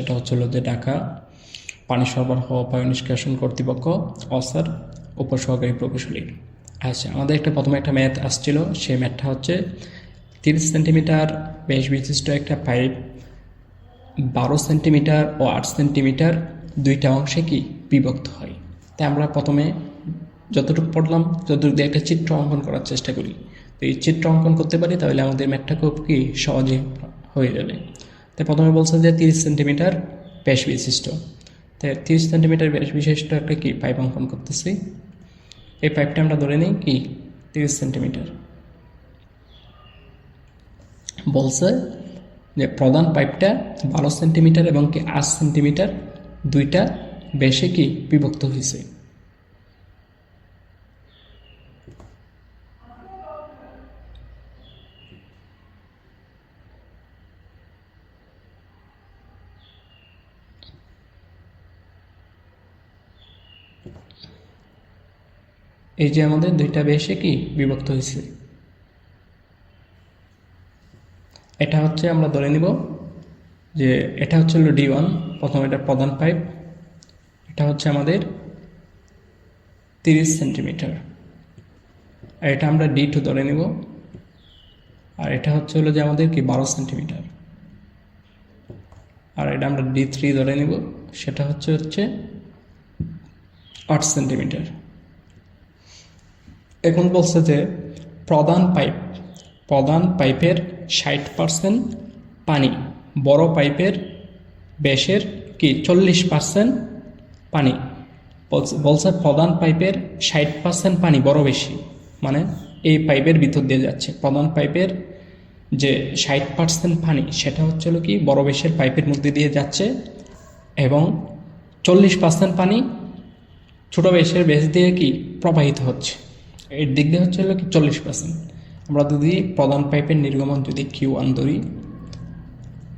এটা হচ্ছিল যে ঢাকা পানি সরবরাহ ও পানি নিষ্কাশন কর্তৃপক্ষ অসার উপসহকারী প্রকৌশলী। আচ্ছা, আমাদের প্রথমে একটা ম্যাথ আসছিল। সেই ম্যাথটা হচ্ছে 30 সেন্টিমিটার ব্যাস বিশিষ্ট একটা পাইপ 12 সেন্টিমিটার ও 8 সেন্টিমিটার দুইটা অংশে কি বিভক্ত হয়। তাই আমরা প্রথমে যতটুকু পড়লাম ততটুকু দিয়ে একটা চিত্র অঙ্কন করার চেষ্টা করি। তো এই চিত্র অঙ্কন করতে পারি তাহলে আমাদের ম্যাথটা খুব কি সহজে হয়ে যাবে। তাই প্রথমে বলছে যে 30 সেন্টিমিটার ব্যাস বিশিষ্ট। তাই 30 সেন্টিমিটার ব্যাস বিশিষ্ট একটা কি পাইপ অঙ্কন করতেছি। এই পাইপটা আমরা ধরে নিই কি 30 সেন্টিমিটার। বলছে যে প্রধান পাইপটা 12 সেন্টিমিটার এবং কি 8 সেন্টিমিটার দুইটা ব্যাসে কি বিভক্ত হয়েছে। এই যে আমাদের দুইটা ব্যাসে কি বিভক্ত হয়েছে। এটা হচ্ছে আমরা ধরে নিব যে এটা হচ্ছে D1, প্রথম এটা প্রধান পাইপ, এটা হচ্ছে আমাদের 30 সেন্টিমিটার। আর এটা আমরা D2 ধরে নিব। আর এটা হচ্ছে যে আমাদের কি 12 সেন্টিমিটার। আর এটা আমরা D3 ধরে নিব, সেটা হচ্ছে 8 সেন্টিমিটার। এখন বলছে যে প্রধান পাইপের 60% পানি, বড় পাইপের ব্যাসের কি 40% পানি। বলছে প্রধান পাইপের 60% পানি বড় বেশি, মানে এই পাইপের ভিতর দিয়ে যাচ্ছে। প্রধান পাইপের যে 60% পানি সেটা হচ্ছে কি বড় বেশের পাইপের মধ্যে দিয়ে যাচ্ছে, এবং 40% পানি ছোট বেশের বেশ দিয়ে কি প্রবাহিত হচ্ছে। এর দিক দিয়ে হচ্ছে কি 40%। আমরা যদি প্রধান পাইপের নির্গমন যদি Q1 ধরি,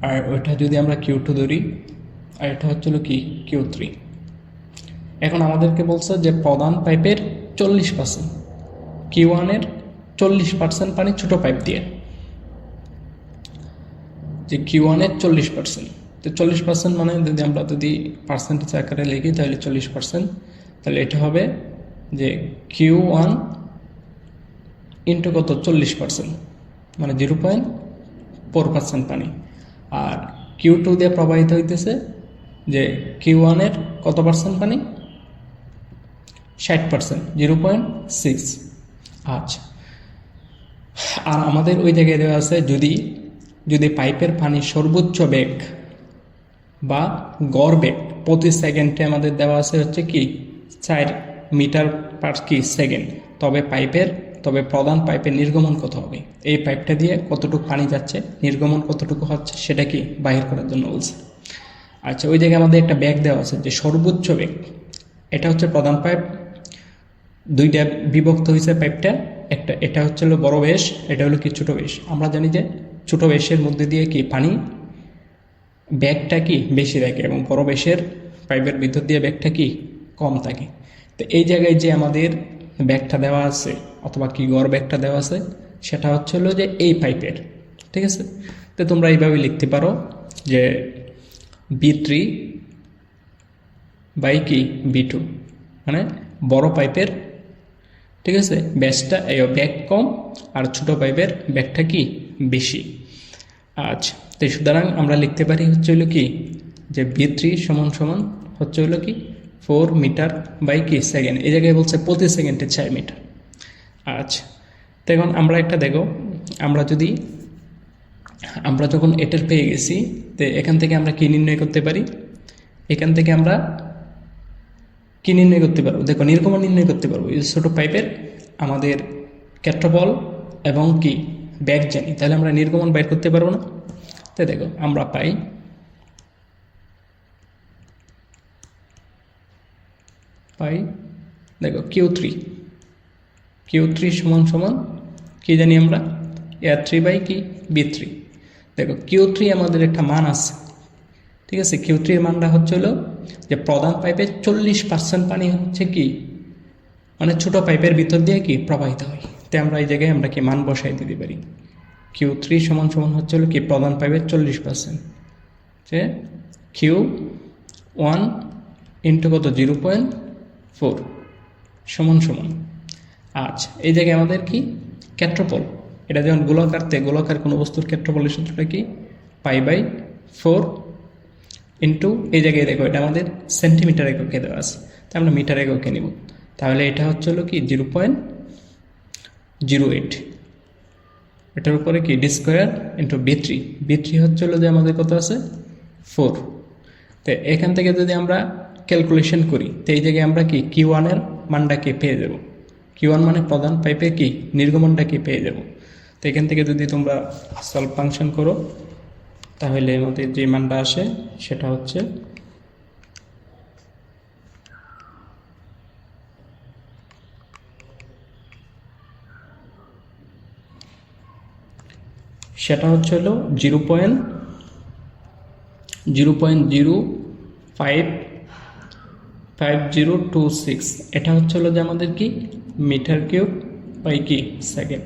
আর ওইটা যদি আমরা Q2 ধরি, আর এটা হচ্ছিল কি Q3। এখন আমাদেরকে বলছে যে প্রধান পাইপের 40%, Q1-এর 40% পানি ছোট পাইপ দিয়ে, যে Q1-এর 40%। তো 40% মানে যদি আমরা পার্সেন্টেজ আকারে লিখি তাহলে 40%, তাহলে এটা হবে যে Q1 ইন্টু কত 40%, মানে 0.4% পানি। আর Q2 দিয়ে প্রবাহিত হইতেছে যে Q1-এর কত পার্সেন্ট পানি, 60%, 0.6। আচ্ছা, আর আমাদের ওই জায়গায় দেওয়া আছে যদি পাইপের পানি সর্বোচ্চ বেগ বা গড় বেগ প্রতি সেকেন্ডে আমাদের দেওয়া আছে হচ্ছে কি 4 মিটার পার কি সেকেন্ড, তবে প্রধান পাইপের নির্গমন কত হবে, এই পাইপটা দিয়ে কতটুকু পানি যাচ্ছে, নির্গমন কতটুকু হচ্ছে সেটা কি বাহির করার জন্য বলছে। আচ্ছা, ওই জায়গায় আমাদের একটা বেগ দেওয়া আছে যে সর্বোচ্চ বেগ। এটা হচ্ছে প্রধান পাইপ, দুইটা বিভক্ত হয়েছে পাইপটা। এটা হচ্ছে বড় বেশ, এটা হলো কি ছোট বেশ। আমরা জানি যে ছোট বেশের মধ্যে দিয়ে কি পানি ব্যাগটা কি বেশি থাকে, এবং বড় বেশের পাইপের ভিতর দিয়ে ব্যাগটা কি কম থাকে। তো এই জায়গায় যে আমাদের ব্যাগটা দেওয়া আছে, অথবা কি গড় ব্যাগটা দেওয়া আছে, সেটা হচ্ছে যে এই পাইপের, ঠিক আছে। তো তোমরা এইভাবে লিখতে পারো যে B3 বাই কি B2, মানে বড় পাইপের, ঠিক আছে, ব্যাসটা ব্যাগ কম, আর ছোট পাইপের ব্যাগটা কি বেশি। আচ্ছা, তো সুতরাং আমরা লিখতে পারি হচ্ছে কি যে B3 সমান সমান হচ্ছে কি 4 মিটার বাই কি সেকেন্ড। এই জায়গায় বলছে প্রতি সেকেন্ডে 4 মিটার। আচ্ছা, তো এখন আমরা একটা দেখো, আমরা যখন এটার পেয়ে গেছি, তো এখান থেকে আমরা কি নির্ণয় করতে পারি, এখান থেকে আমরা কি নির্ণয় করতে পারবো, দেখো নির্গমন নির্ণয় করতে পারবো। এই ছোট পাইপের আমাদের ক্ষেত্রফল এবং কি ব্যাগ জানি, তাহলে আমরা নির্গমন বাইর করতে পারবো না। তাই দেখো আমরা পাই দেখো Q3 সমান সমান কি জানি আমরা A3 বাই কি B3। দেখো Q3 আমাদের একটা মান আছে, ঠিক আছে। Q3 এর মানটা হচ্ছে যে প্রধান পাইপের 40% পানি হচ্ছে কি, মানে ছোট পাইপের ভিতর দিয়ে কি প্রবাহিত হয়। তাই আমরা এই জায়গায় আমরা কি মান বসাই দিতে পারি। Q3 সমান সমান হচ্ছে কি প্রধান পাইপের 40%, যে কিউ 1 ইন্টু কত 0.4 সমান সমান। আচ্ছা, এই জায়গায় আমাদের কি ক্ষেত্রফল, এটা যেমন গোলাকার কোনো বস্তুর ক্ষেত্রফলের সূত্রটা কি π/4 ইন্টু এই জায়গায় দেখো এটা আমাদের সেন্টিমিটার এককে দেওয়া আছে, তাই আমরা মিটার এককে নিব। তাহলে এটা হচ্ছে হলো কি 0.08, এটার উপরে কি D square into B three হচ্ছে হলো যে আমাদের কত আছে 4। তো এখান থেকে যদি আমরা ক্যালকুলেশন করি তো এই জায়গায় আমরা কি কিউ1 মানটাকে পেয়ে যাব, কিউ1 মানে প্রধান পাইপে কি নির্গমনটাকে পেয়ে যাব। তো এখান থেকে যদি তোমরা সলভ ফাংশন করো তাহলে আমাদের যে মানটা আসে সেটা হচ্ছে হলো 0.05026। এটা হচ্ছে হলো যে আমাদের কি মিটার কিউব বাই কি সেকেন্ড।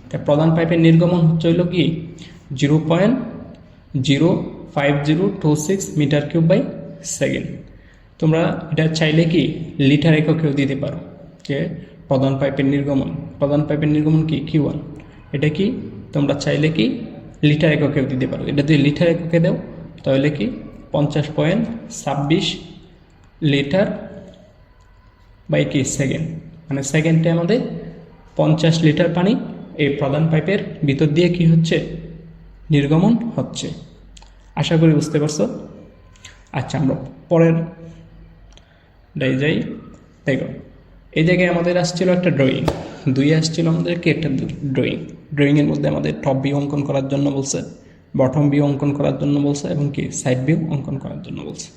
তা প্রধান পাইপের নির্গমন হচ্ছে হলো কি 0.05026 মিটার কিউব বাই সেকেন্ড। তোমরা এটা চাইলে কি লিটার এককেও দিতে পারো, যে প্রধান পাইপের নির্গমন কি কিউ1, এটা কি তোমরা চাইলে কি লিটার এককেও দিতে পারো। এটা যদি লিটার এককে দাও তাহলে কি 50.26 লিটার বাই কি সেকেন্ড, মানে সেকেন্ডে আমাদের 50 লিটার পানি এই প্রধান পাইপের ভিতর দিয়ে কি হচ্ছে নির্গমন হচ্ছে। আশা করি বুঝতে পারছো। আচ্ছা, আমরা পরের যাই। দেখো এই জায়গায় আমাদের আসছিল একটা ড্রয়িং, আসছিল আমাদেরকে একটা ড্রয়িংয়ের মধ্যে আমাদের টপ ভিউ অঙ্কন করার জন্য বলছে, বটম ভিউ অঙ্কন করার জন্য বলছে এবং কি সাইড ভিউ অঙ্কন করার জন্য বলছে।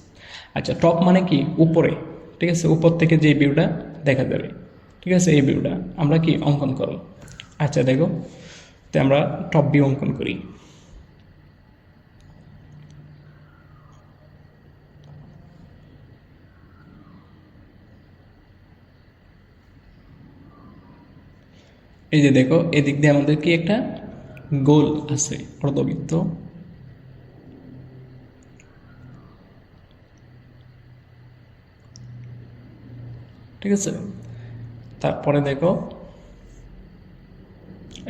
আচ্ছা, টপ মানে কি উপরে, ঠিক আছে, উপর থেকে যে ভিউটা দেখা যাবে, ঠিক আছে, এই ভিউটা আমরা কি অঙ্কন করব। আচ্ছা দেখো, তো আমরা টপ ভিউ অঙ্কন করি। এই যে দেখো এদিক দিয়ে আমাদের কি একটা গোল আছে অর্ধবৃত্ত, ঠিক আছে। তারপরে দেখো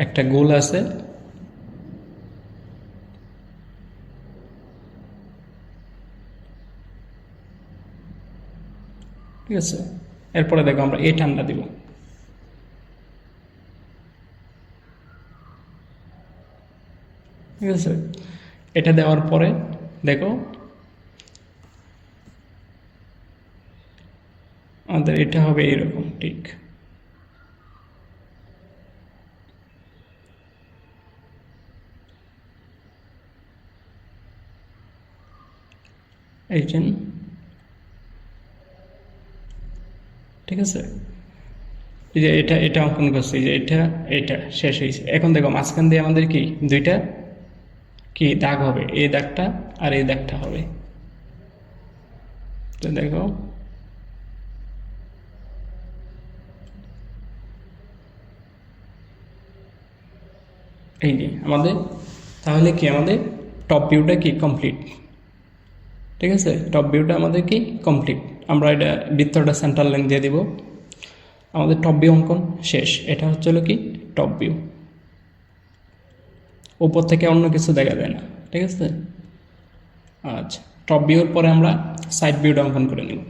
একটা গোল আছে, ঠিক আছে। এরপরে দেখো আমরা এই টানটা দিব, ঠিক আছে। এটা দেওয়ার পরে দেখো আমাদের এটা হবে এরকম, ঠিক। এই যে ঠিক আছে, এই যে এটা অঙ্কন করছে, যে এটা শেষ হয়েছে। এখন দেখো মাঝখান দিয়ে আমাদের কি দুইটা কি দাগ হবে, এই দাগটা আর এই দাগটা হবে। তো দেখো এই যে আমাদের, তাহলে কি আমাদের টপ ভিউটা কি কমপ্লিট, ঠিক আছে। টপ ভিউটা আমাদের কি কমপ্লিট। আমরা এটা বৃত্তটা সেন্টার লাইন দিয়ে দিব, আমাদের টপ ভিউ অঙ্কন শেষ। এটা হচ্ছে হলো কি টপ ভিউ, উপর থেকে অন্য কিছু দেখা যায় না, ঠিক আছে। আচ্ছা, টপ ভিউর পরে আমরা সাইড ভিউটা অঙ্কন করে নিব।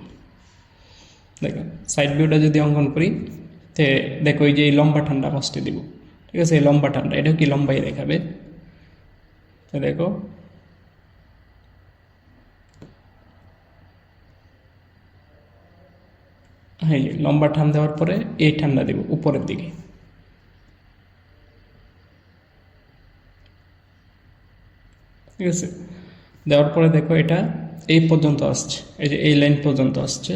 দেখো সাইড ভিউটা যদি অঙ্কন করি তে দেখো এই যে এই লম্বা ঠান্ডা ফার্স্টে দিব, ঠিক আছে। এই লম্বা ঠান্ডা এটা কি লম্বাই দেখাবে, তো দেখো হ্যাঁ, লম্বা টান দেওয়ার পরে এই ঠান্ডা দেব উপরের দিকে, ঠিক আছে। দেওয়ার পরে দেখো এটা এই পর্যন্ত আসছে, এই যে এই লাইন পর্যন্ত আসছে,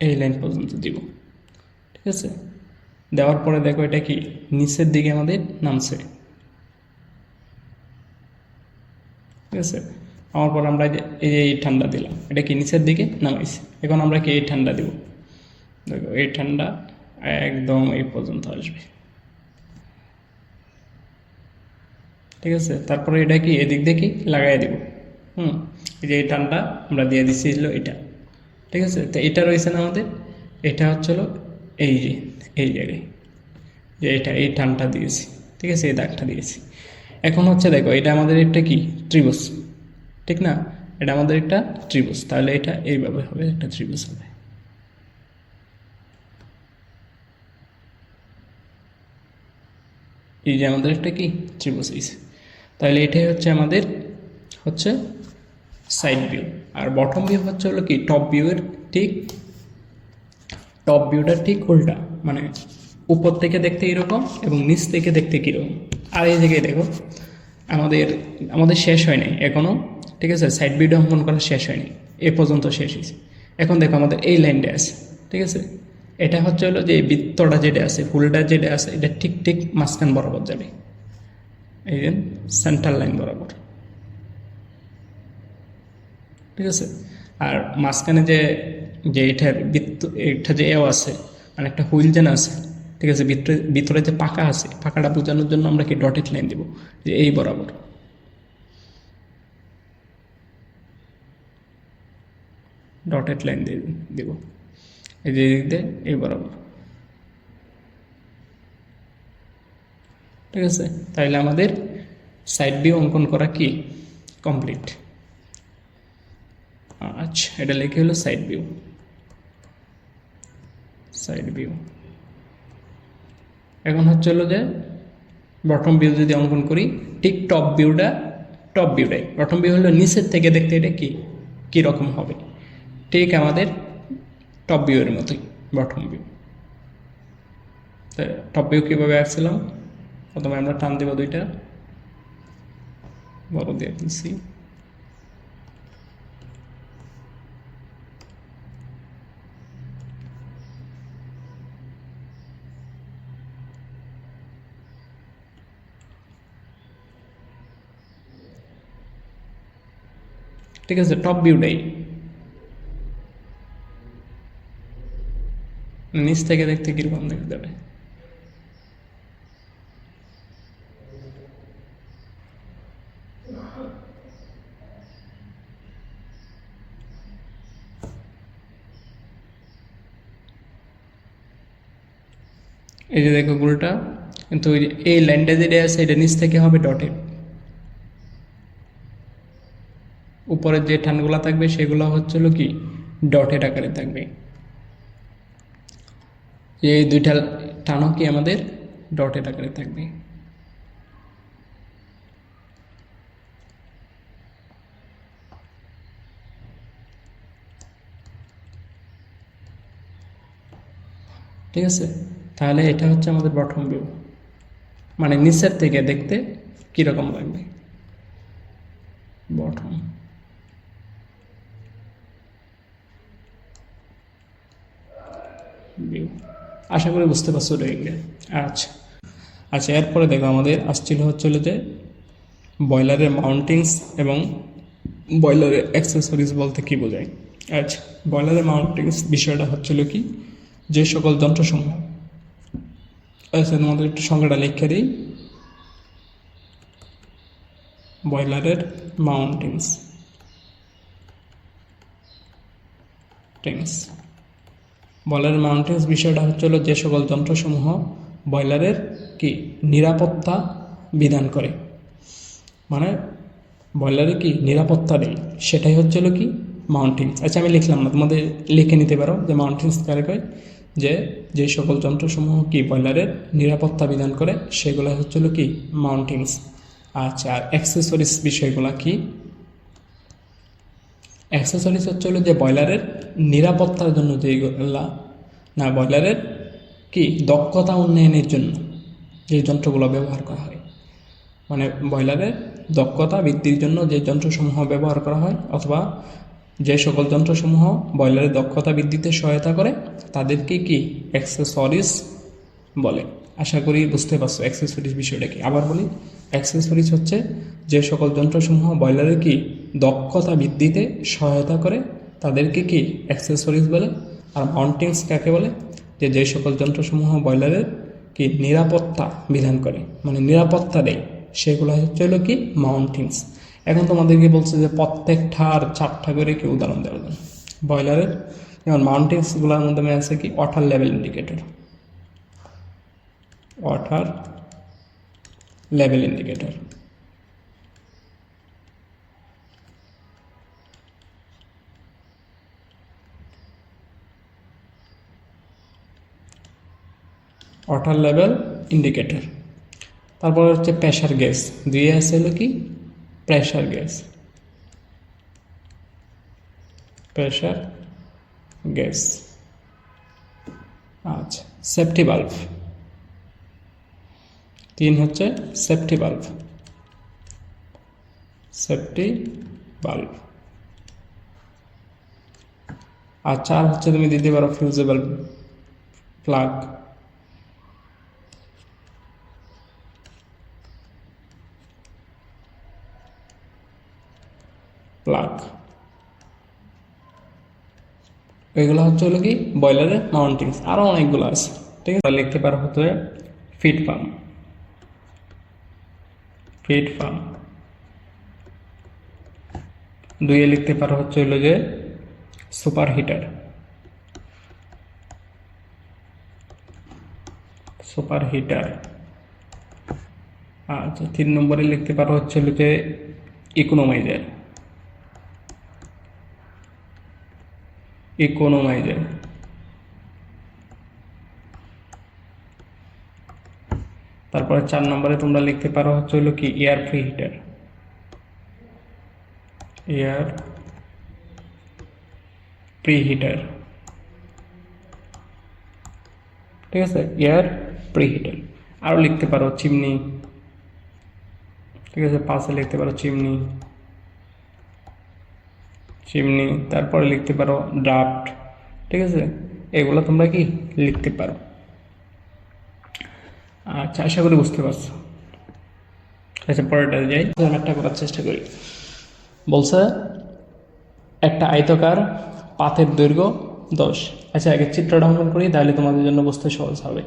এই লাইন পর্যন্ত দিব, ঠিক আছে। দেওয়ার পরে দেখো এটা কি নিচের দিকে আমাদের নামছে, ঠিক আছে। আমার পর আমরা এই যে এই ঠান্ডা দিলাম, এটা কি নিচের দিকে নামাইছি। এখন আমরা কি এই ঠান্ডা দিব, দেখো এই ঠান্ডা একদম এই পর্যন্ত আসবে, ঠিক আছে। তারপরে এটা কি এদিক দিয়ে কি লাগাই দেব, এই যে এই টানটা আমরা দিয়ে দিচ্ছিল এটা, ঠিক আছে। তো এটা রয়েছে না আমাদের, এটা হচ্ছিল এই যে এই জায়গায় যে এটা এই টানটা দিয়েছি, ঠিক আছে, এই দাগটা দিয়েছি। এখন হচ্ছে দেখো এটা আমাদের একটা কি ত্রিভুজ, ঠিক না, এটা আমাদের একটা ত্রিভুজ, তাহলে এটা এইভাবে হবে, একটা ত্রিভুজ হবে। এই যে আমাদের একটা কি ত্রিভুজ হয়েছে, তাহলে এটাই হচ্ছে আমাদের হচ্ছে সাইড ভিউ। আর বটম ভিউ হচ্ছে হলো কি টপ ভিউয়ের ঠিক, টপ ভিউটা ঠিক উল্টা, মানে উপর থেকে দেখতে এরকম এবং নিচ থেকে দেখতে কীরকম। আর এই জায়গায় দেখো আমাদের আমাদের শেষ হয় নাই এখনও, ঠিক আছে, সাইড ভিউটা অঙ্কন করা শেষ হয়নি, এ পর্যন্ত শেষ হয়েছে। এখন দেখো আমাদের এই লাইনটা আছে, ঠিক আছে, এটা হচ্ছে হলো যে বৃত্তটা যেটা আছে, ফুলটা যেটা আছে, এটা ঠিক ঠিক মাঝখান বরাবর যাবে, এই যে সেন্টার লাইন বরাবর, ঠিক আছে। আর মাঝখানে যে যে এটার বৃত্ত, এটা যে এও আছে, মানে একটা হুইল যেন আছে, ঠিক আছে, ভিতরে যে পাকা আছে, পাকাটা বোঝানোর জন্য আমরা কি ডটেড লাইন দেব, যে এই বরাবর, ডটেড লাইন দিয়ে দেব, এই যে দিক দিয়ে এই বরাবর, ঠিক আছে। তাহলে আমাদের সাইড ভিউ অঙ্কন করা কি কমপ্লিট। আচ্ছা, এটা লিখে হলো সাইড ভিউ, সাইড ভিউ। এখন হচ্ছে হলো যে বটম ভিউ যদি অঙ্কন করি, ঠিক টপ ভিউটাই, বটম ভিউ হলো নিচের থেকে দেখতে এটা কি কীরকম হবে, ঠিক আমাদের টপ ভিউয়ের মতোই বটম ভিউ। টপ ভিউ কীভাবে আসছিলাম, প্রথমে আমরা টান দেবো দুইটা, বড় দিয়ে দিচ্ছি, ঠিক আছে, টপ ভিউটাই। নিচ থেকে দেখতে কিরকম দেখা যাবে, এই যে দেখো গোলটা, কিন্তু এই লাইনটা যেটা আছে এটা নিচ থেকে হবে ডটেড, উপরের যে টানগুলো থাকবে সেগুলো হচ্ছিল কি ডটেড আকারে থাকবে, এই দুইটা টানও কি আমাদের ডটেড আকারে থাকবে। ঠিক আছে, তাহলে এটা হচ্ছে আমাদের বটম ভিউ, মানে নিচের থেকে দেখতে কীরকম লাগবে বটম ভিউ। আশা করি বুঝতে পারছো এটা। আচ্ছা আচ্ছা, এরপরে দেখো আমাদের আসছিল হচ্ছিল যে বয়লারের মাউন্টিংস এবং বয়লারের অ্যাক্সেসরিজ বলতে কী বোঝায়। আচ্ছা, বয়লারের মাউন্টিংস বিষয়টা হচ্ছিল কি, যে সকল যন্ত্রসমূহ, আচ্ছা তোমাদের একটু সংখ্যাটা লিখে দিই, বয়লারের মাউন্টিংস বয়লারের মাউন্টিংস বিষয়টা হচ্ছিল যে সকল যন্ত্রসমূহ বয়লারের কি নিরাপত্তা বিধান করে, মানে বয়লারে কি নিরাপত্তা দেয়, সেটাই হচ্ছিল কি মাউন্টিংস। আচ্ছা আমি লিখলাম না, তোমাদের লিখে নিতে পারো যে মাউন্টিংস কারে কয়, যে সকল যন্ত্রসমূহ কি বয়লারের নিরাপত্তা বিধান করে সেগুলো হচ্ছিল কি মাউন্টিংস। আচ্ছা, আর অ্যাক্সেসরিজ বিষয়গুলো কি, অ্যাক্সেসরিজ হচ্ছিল যে বয়লারের নিরাপত্তার জন্য যেগুলা, না বয়লারের কি দক্ষতা উন্নয়নের জন্য যে যন্ত্রগুলো ব্যবহার করা হয়, মানে বয়লারের দক্ষতা বৃদ্ধির জন্য যে যন্ত্রসমূহ ব্যবহার করা হয়, অথবা যে সকল যন্ত্রসমূহ বয়লারের দক্ষতা বৃদ্ধিতে সহায়তা করে তাদেরকে কি অ্যাক্সেসরিজ বলে। আশা করি বুঝতে পারছো অ্যাক্সেসরিজ বিষয়টা কি। আবার বলি, অ্যাক্সেসরিজ হচ্ছে যে সকল যন্ত্রসমূহ বয়লারের কি দক্ষতা বৃদ্ধিতে সহায়তা করে তাদেরকে কি অ্যাক্সেসরিজ বলে। আর মাউন্টিংস কাকে বলে, যে সকল যন্ত্রসমূহ বয়লারের কি নিরাপত্তা বিধান করে, মানে নিরাপত্তা দেয় সেগুলো হচ্ছে হলো কি মাউন্টিংস। এখন তোমাদেরকে বলছে যে প্রত্যেকটার 4টা করে কি উদাহরণ দেওয়ার জন্য। বয়লারের যেমন মাউন্টিংসগুলোর মধ্যে আছে কি water level indicator, water level indicator, water level indicator. তারপর হচ্ছে প্রেশার গ্যাস, দুইয়ে আছে হলো কি প্রেশার গ্যাস, প্রেশার গ্যাস। আচ্ছা, সেফটি বাল্ব, 3 হচ্ছে সেফটি বাল্ব, সেফটি বাল্ব। আর 4 হচ্ছে তুমি দিতে পারো ফিউজেবল প্লাগ, প্লাগ। এগুলো হচ্ছে হলো কি বয়লারের মাউন্টিংস, আরও অনেকগুলো আছে, ঠিক আছে। লিখতে পারো হচ্ছে ফিড পাম্প, ফিড পাম্প। 2 লিখতে পারো হচ্ছে হলো যে সুপার হিটার, সুপার হিটার। আচ্ছা, 3 নম্বরে লিখতে পারো হচ্ছে হলো যে ইকোনোমাইজার, ইকোনোমাইজার। তারপরে 4 নম্বরে তোমরা লিখতে পারো হচ্ছে হলো কি air preheater, air preheater, ঠিক আছে, এয়ার প্রি হিটার। আরও লিখতে পারো চিমনি, ঠিক আছে, 5 লিখতে পারো চিমনি, চিমনি। তারপরে লিখতে পারো ড্রাফট, ঠিক আছে, এগুলো তোমরা কি লিখতে পারো। আচ্ছা, আশা করি বুঝতে পারছো। আচ্ছা, পরেরটা যাই, একটা করার চেষ্টা করি। বলছে একটা আয়তকার পাথের দৈর্ঘ্য 10। আচ্ছা, আগে চিত্রটা অঙ্কন করি, তাহলে তোমাদের জন্য বুঝতে সহজ হবে।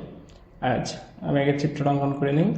আচ্ছা, আমি আগে চিত্রটা অঙ্কন করে নিই।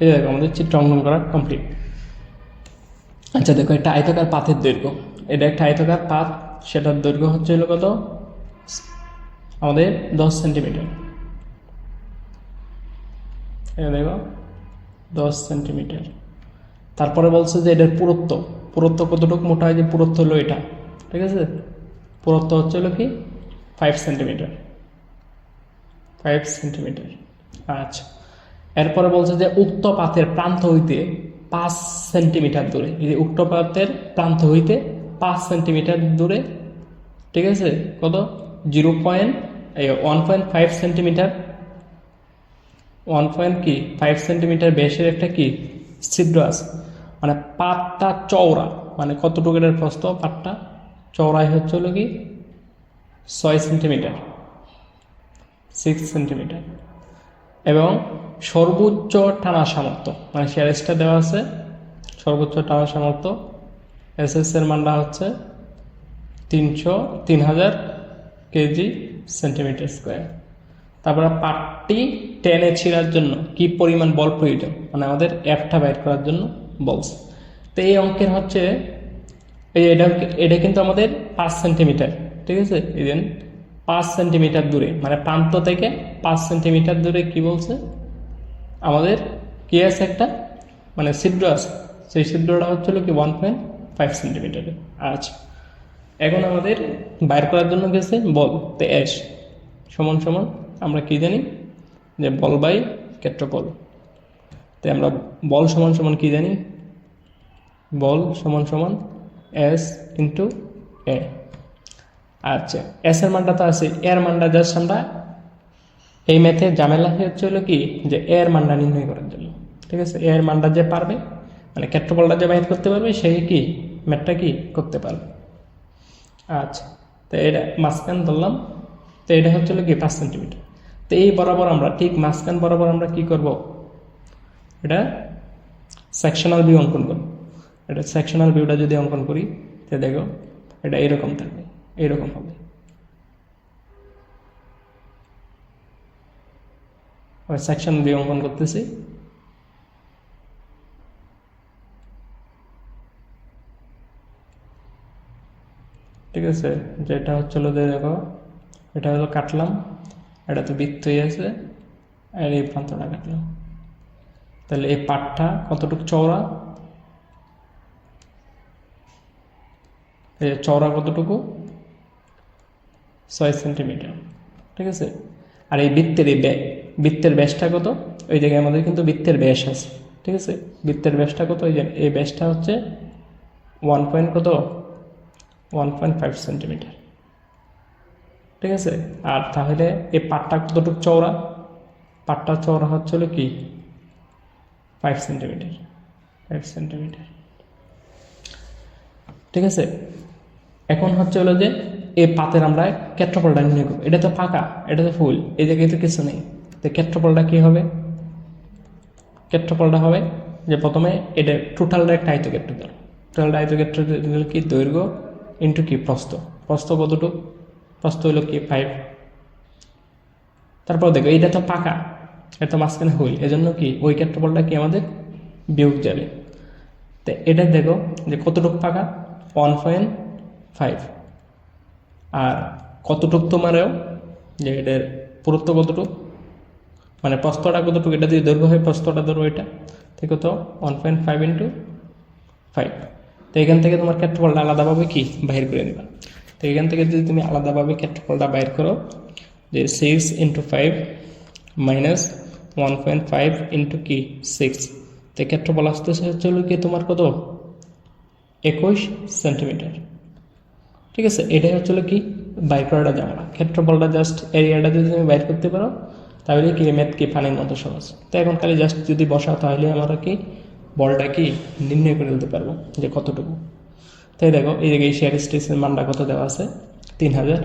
এই দেখো, আমাদের চিত্র অঙ্কন করা কমপ্লিট। আচ্ছা দেখো, একটা আয়তকার পাথের দৈর্ঘ্য, এটা একটা আয়তকার পাথ, সেটার দৈর্ঘ্য হচ্ছে হলো কত, আমাদের 10 সেন্টিমিটার। এটা দেখো 10 সেন্টিমিটার। তারপরে বলছে যে এটার পুরুত্ব, পুরুত্ব কতটুকু মোটা হয়, যে পুরুত্ব হলো এটা, ঠিক আছে, পুরুত্ব হচ্ছে হলো কি 5 সেন্টিমিটার, 5 সেন্টিমিটার। আচ্ছা, এরপরে বলছে যে উক্ত পাথের প্রান্ত হইতে 5 সেন্টিমিটার দূরে, এই যে উক্ত পাথের প্রান্ত হইতে 5 সেন্টিমিটার দূরে, ঠিক আছে, কত 1.5 সেন্টিমিটার, 1.5 সেন্টিমিটার বেশের একটা কি ছিদ্র আছে, মানে পাতটা চওড়া, মানে কতটুকু এর প্রস্থ, পাতটা চওড়াই হচ্ছে হলো কি 6 সেন্টিমিটার, 6 সেন্টিমিটার। এবং সর্বোচ্চ টানা সামর্থ্য, মানে সিআরএসটা দেওয়া আছে, সর্বোচ্চ টানা সামর্থ্য এসএস এর মানটা হচ্ছে 3000 কেজি সেন্টিমিটার স্কোয়ার। তারপরে পাটটি টেনে ছিঁড়ার জন্য কি পরিমাণ বল প্রয়োজন, মানে আমাদের এফটা বাইর করার জন্য বলছে। তো এই অঙ্কের হচ্ছে এটা কিন্তু আমাদের 5 সেন্টিমিটার, ঠিক আছে, এই দেন 5 সেন্টিমিটার দূরে, মানে প্রান্ত থেকে 5 সেন্টিমিটার দূরে কি বলছে, আমাদের কি আছে একটা, মানে ছিদ্র আছে, সেই ছিদ্রটা হচ্ছিল কি 1.5 সেন্টিমিটারে। আচ্ছা, এখন আমাদের বাইর করার জন্য গেছে বল, তো এস সমান সমান আমরা কি জানি যে বল বাই ক্ষেত্রফল। তাই আমরা বল সমান সমান কি জানি, বল সমান সমান এস ইন্টু এ। আচ্ছা, এস এর মানটা তো আছে, এর মানটা জাস্ট আমরা এই ম্যাথে ঝামেলা হচ্ছে হলো কি যে এর মানটা নির্ণয় করার জন্য, ঠিক আছে। এর মানটা যে পারবে, মানে ক্ষেত্রফলটা যে বাইর করতে পারবে সেই কি ম্যাথটা কি করতে পারবে। আচ্ছা, তো এটা মাঝখান ধরলাম, তো এটা হচ্ছে হলো কি 5 সেন্টিমিটার। তো এই বরাবর আমরা ঠিক মাঝখান বরাবর আমরা কি করব, এটা সেকশনাল ভিউ অঙ্কন করব। এটা সেকশনাল ভিউটা যদি অঙ্কন করি, তো দেখো এটা এরকম থাকবে, এরকম হবে। সেকশন ভিউ অঙ্কন করতেছি। ঠিক আছে, যেটা হচ্ছিল যে দেখো এটা হলো কাটলাম, এটা তো বৃত্তই আছে, আর এই প্রান্তটা কাটলাম। তাহলে এই পাটটা কতটুকু চওড়া, এই চওড়া কতটুকু 6 সেন্টিমিটার, ঠিক আছে। আর এই বৃত্তের বৃত্তের ব্যাসটা কত, ওই জায়গায় আমাদের কিন্তু বৃত্তের ব্যাস আছে, ঠিক আছে। বৃত্তের ব্যাসটা কত, ওই যে এই ব্যাসটা হচ্ছে 1.5 সেন্টিমিটার, ঠিক আছে। আর তাহলে এই পাটটা কতটুকু চওড়া, পাটটার চওড়া হচ্ছিল কি 5 সেন্টিমিটার, 5 সেন্টিমিটার, ঠিক আছে। এখন হচ্ছে হলো যে এই পাতের আমরা ক্ষেত্রফলটা নির্ণয় করবো। এটা তো ফাঁকা, এটা তো ফুল, এই জায়গায় তো কিছু নেই। তো ক্ষেত্রফলটা কি হবে, ক্ষেত্রফলটা হবে যে প্রথমে এটা টোটালটা একটা আয়তক্ষেত্র ধরো, টোটালটা আয়তক্ষেত্র কি দৈর্ঘ্য ইন্টু কি প্রস্থ, প্রস্থ কতটুকু, প্রস্থ হলো কি 5। তারপর দেখো এইটা তো পাকা, এটা তো মাঝখানে হুইল, এজন্য কি ওই ক্ষেত্রফলটা কি আমাদের বিয়োগ যাবে। তো এটা দেখো যে কতটুকু পাকা 1.5, আর কতটুক তোমারও যে এটার পুরুত্ব কতটুকু, মানে প্রস্থটা কতটুকু, এটা যদি দৈর্ঘ্য হয় প্রস্থটা ধরো এটা ঠিক তো 1.5 ইন্টু 5। তো এখান থেকে তোমার ক্ষেত্রফলটা আলাদাভাবে কি বাইর করে নেবা। তো এখান থেকে যদি তুমি আলাদাভাবে ক্ষেত্রফলটা বাইর করো যে 6 ইন্টু 5 মাইনাস 1.5 ইন্টু কি 6, তো ক্ষেত্রফল আসতেছে হচ্ছে কি তোমার কত 21 সেন্টিমিটার, ঠিক আছে। এটাই হচ্ছে কি বাইর করাটা যাবে না, ক্ষেত্রফলটা জাস্ট এরিয়াটা যদি তুমি বাইর করতে পারো তাহলে কি ম্যাথ কি পানির মতো সহজ। তো এখন খালি জাস্ট যদি বসাও তাহলে আমরা কি বলটা কি নির্ণয় করে দিতে পারবো যে কতটুকু। তাই দেখো এই জায়গায় শেয়ার স্ট্রেসের মানটা কত দেওয়া আছে 3000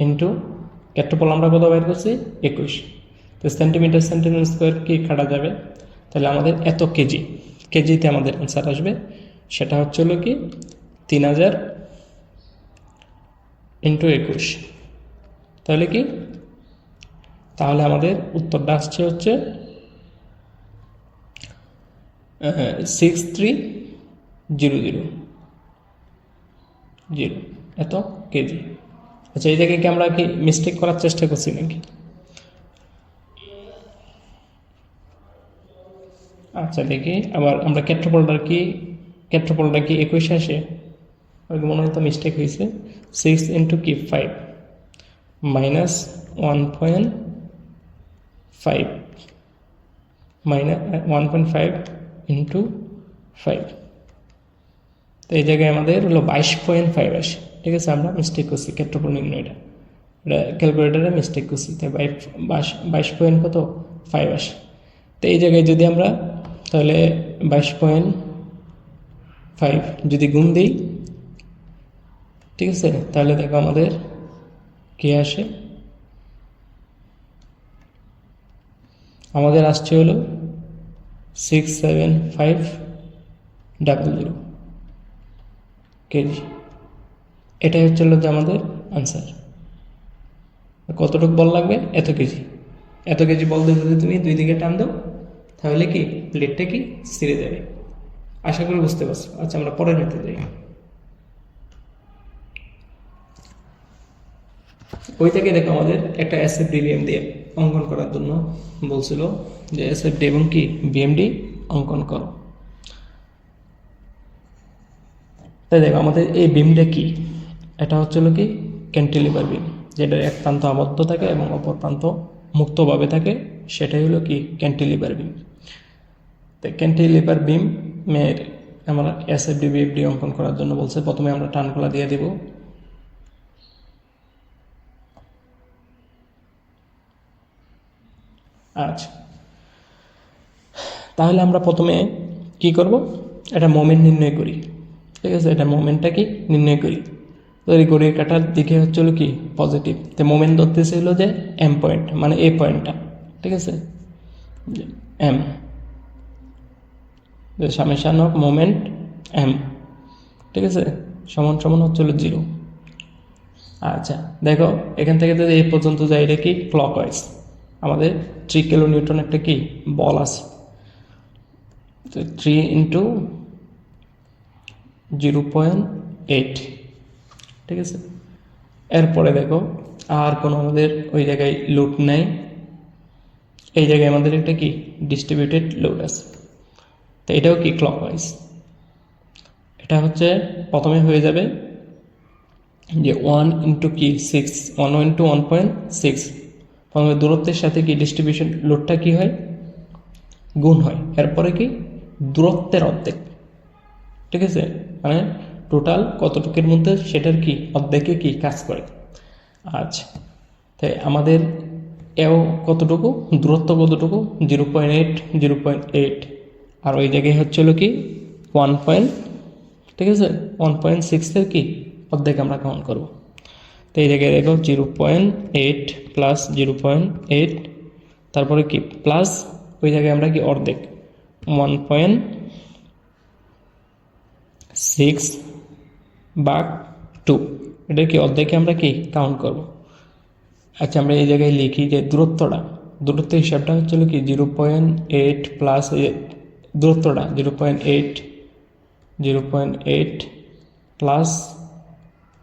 ইন্টু ক্ষেত্রফল আমরা কত বাইর করছি 21, তো সেন্টিমিটার সেন্টিমিটার স্কোয়ার কি কাটা যাবে, তাহলে আমাদের এত কেজি, কেজিতে আমাদের অ্যান্সার আসবে। সেটা হচ্ছে হলো কি 3000 ইন্টু 21, তাহলে কি, তাহলে আমাদের উত্তরটা আসছে হচ্ছে 6300 এত কেজি। আচ্ছা, এই জায়গায় কি আমরা কি মিস্টেক করার চেষ্টা করছি নাকি? আচ্ছা দেখি আবার আমরা ক্ষেত্রফলটা কি 21 আসে, মনে হয় তো মিস্টেক হয়েছে। 6 ইন্টু কি 5 মাইনাস 1.5 মাইনাস 1.5 ইন্টু 5, তো এই জায়গায় আমাদের হলো 22.5 আসে, ঠিক আছে। আমরা মিস্টেক করছি ক্ষেত্রফল নির্ণয়টা, এটা ক্যালকুলেটারে মিস্টেক করছি, তাই 22.5 আসে। তো এই জায়গায় যদি আমরা তাহলে 22.5 যদি গুণ দিই, ঠিক আছে, তাহলে দেখো আমাদের কি আসে, আমাদের আসছে হলো 67500 কেজি। এটাই হচ্ছে হলো যে আমাদের আনসার। কতটুকু বল লাগবে, এত কেজি, এত কেজি বল দিয়ে যদি তুমি দুই দিকে টান দাও তাহলে কি প্লেটটা কি ছিঁড়ে যাবে। আশা করি বুঝতে পারছো। আচ্ছা, আমরা পরে নিতে যাই। ওই থেকে দেখো আমাদের একটা এসএফডি বিএমডি অঙ্কন করার জন্য বলছিল যে এসএফডি এবং কি বিএমডি অঙ্কন করো। তাই দেখো আমাদের এই বিমটা কি, এটা হচ্ছিল কি ক্যান্টিলিভার বিম, যেটার এক প্রান্ত আবদ্ধ থাকে এবং অপর প্রান্ত মুক্তভাবে থাকে, সেটাই হলো কি ক্যান্টিলিভার বিম। তো ক্যান্টিলিভার বিমের আমরা এসএফডি বিএফডি অঙ্কন করার জন্য বলছে প্রথমে আমরা টানকলা দিয়ে দেব, আচ্ছা, তাহলে আমরা প্রথমে কি করব, এটা মোমেন্ট নির্ণয় করি। ঠিক আছে, এটা মোমেন্টটা কি নির্ণয় করি। তো এই ঘড়ির কাঁটার দিকে হচ্ছে হলো কি পজিটিভ, তো মোমেন্ট ধরতেছে হলো যে এম পয়েন্ট, মানে এই পয়েন্টটা। ঠিক আছে, M, summation of moment M, ঠিক আছে, সমান সমান হচ্ছে হলো 0। আচ্ছা দেখো, এখান থেকে যদি এই পর্যন্ত যাই, এটা কি ক্লকওয়াইজ, আমাদের 3 কিলো নিউটন একটা কি বল আছে, 3 ইন্টু 0.8। ঠিক আছে, এরপরে দেখো আর কোনো আমাদের ওই জায়গায় লোড নাই, এই জায়গায় আমাদের একটা কি ডিস্ট্রিবিউটেড লোড আছে, তো এটাও কি ক্লকওয়াইজ। এটা হচ্ছে প্রথমে হয়ে যাবে যে 1 ইন্টু কি 6, 1 ইন্টু 1.6, প্রথমে দূরত্বের সাথে কি ডিস্ট্রিবিউশন লোডটা কি হয়, গুণ হয়, এরপরে কি দূরত্বের অর্ধেক। ঠিক আছে, মানে টোটাল কতটুকুর মধ্যে সেটার কি অর্ধেকে কি কাজ করে। আচ্ছা, তাই আমাদের এও কতটুকু, দূরত্ব কতটুকু, 0.8, 0.8, আর ওই জায়গায় হচ্ছে হলো কি 1. ঠিক আছে, 1.6 কি অর্ধেক আমরা কাউন্ট করব। তো এই জায়গায় দেখো 0.8 প্লাস 0.8, তারপরে কি প্লাস ওই জায়গায় আমরা কি অর্ধেক 1.6/2, এটা কি অর্ধেকে আমরা কি কাউন্ট করব। আচ্ছা, আমরা এই জায়গায় লিখি যে দূরত্ব হিসাবটা হচ্ছে কি 0.8 প্লাস দূরত্বটা 0.8 প্লাস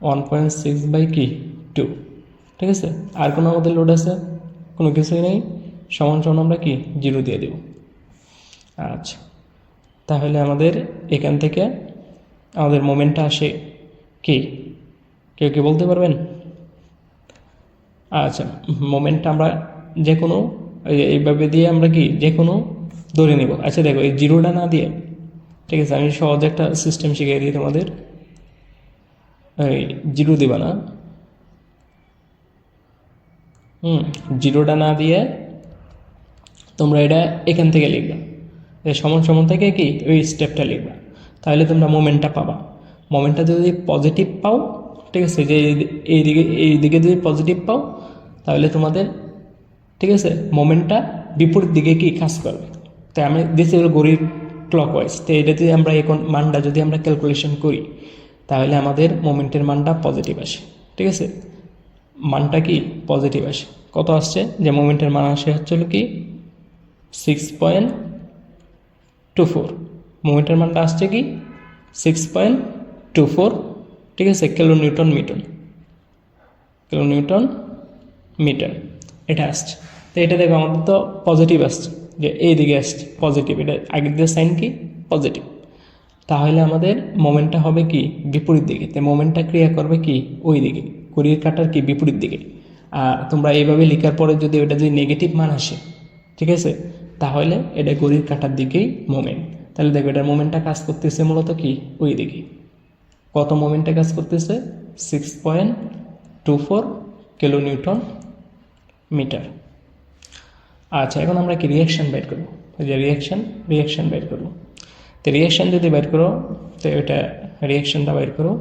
1.6/2। ঠিক আছে, আর কোনো আমাদের লোড আছে, কোনো কিছুই নেই, সমান সমান আমরা কি 0 দিয়ে দেব। আচ্ছা, তাহলে আমাদের এখান থেকে আমাদের মোমেন্টটা আসে কি, কেউ কি বলতে পারবেন? আচ্ছা, মোমেন্টটা আমরা যে কোনো এইভাবে দিয়ে আমরা কি যে কোনো ধরে নেব। আচ্ছা দেখো, এই 0টা না দিয়ে, ঠিক আছে, আমি সহজ একটা সিস্টেম শিখিয়ে দিই তোমাদের। এই 0 দিবা না, 0টা না দিয়ে তোমরা এটা এখান থেকে লিখবা, সমান সমান থেকে কি ওই স্টেপটা লিখবা, তাহলে তোমরা মোমেন্টটা পাবা। মোমেন্টটা যদি পজিটিভ পাও, ঠিক আছে, যে এইদিকে যদি পজিটিভ পাও, তাহলে তোমাদের ঠিক আছে মোমেন্টটা বিপরীত দিকে কি কাজ করবে। তাই আমি দিচ্ছি ঘড়ির ক্লকওয়াইজ, তো এটা যদি আমরা এখন মানটা যদি আমরা ক্যালকুলেশন করি, তাহলে আমাদের মোমেন্টের মানটা পজিটিভ আসে। ঠিক আছে, মানটা কি পজিটিভ আসে। কত আসছে, যে মোমেন্টের মান আসে হচ্ছিল কি 6.24, মোমেন্টের মানটা আসছে কি 6.24। ঠিক আছে, কিলো নিউটন মিটার এটা আসছে। তো এটা দেখো আমাদের তো পজিটিভ আসছে, যে এই দিকে আসছে পজিটিভ, এটা আগের দিয়ে সাইন কি পজিটিভ, তাহলে আমাদের মোমেন্টটা হবে কি বিপরীত দিকে। তো মোমেন্টটা ক্রিয়া করবে কি ওই দিকে, ঘড়ির কাঁটার কি বিপরীত দিকে। আর তোমরা এইভাবে লেখার পরে যদি ওটা যদি নেগেটিভ মান আসে, ঠিক আছে, তাহলে এটা ঘড়ির কাঁটার দিকেই মোমেন্ট। তাহলে দেখো এটার মোমেন্টটা কাজ করতেছে মূলত কি ওই দিকে। কত মোমেন্টটা কাজ করতেছে, 6.24 কিলো নিউটন মিটার। আচ্ছা, এখন আমরা কি রিয়াকশান বের করবো, যে রিয়াকশান বের করবো। তো রিয়াকশান যদি বের করো, তো এটা রিয়াকশানটা বের করো,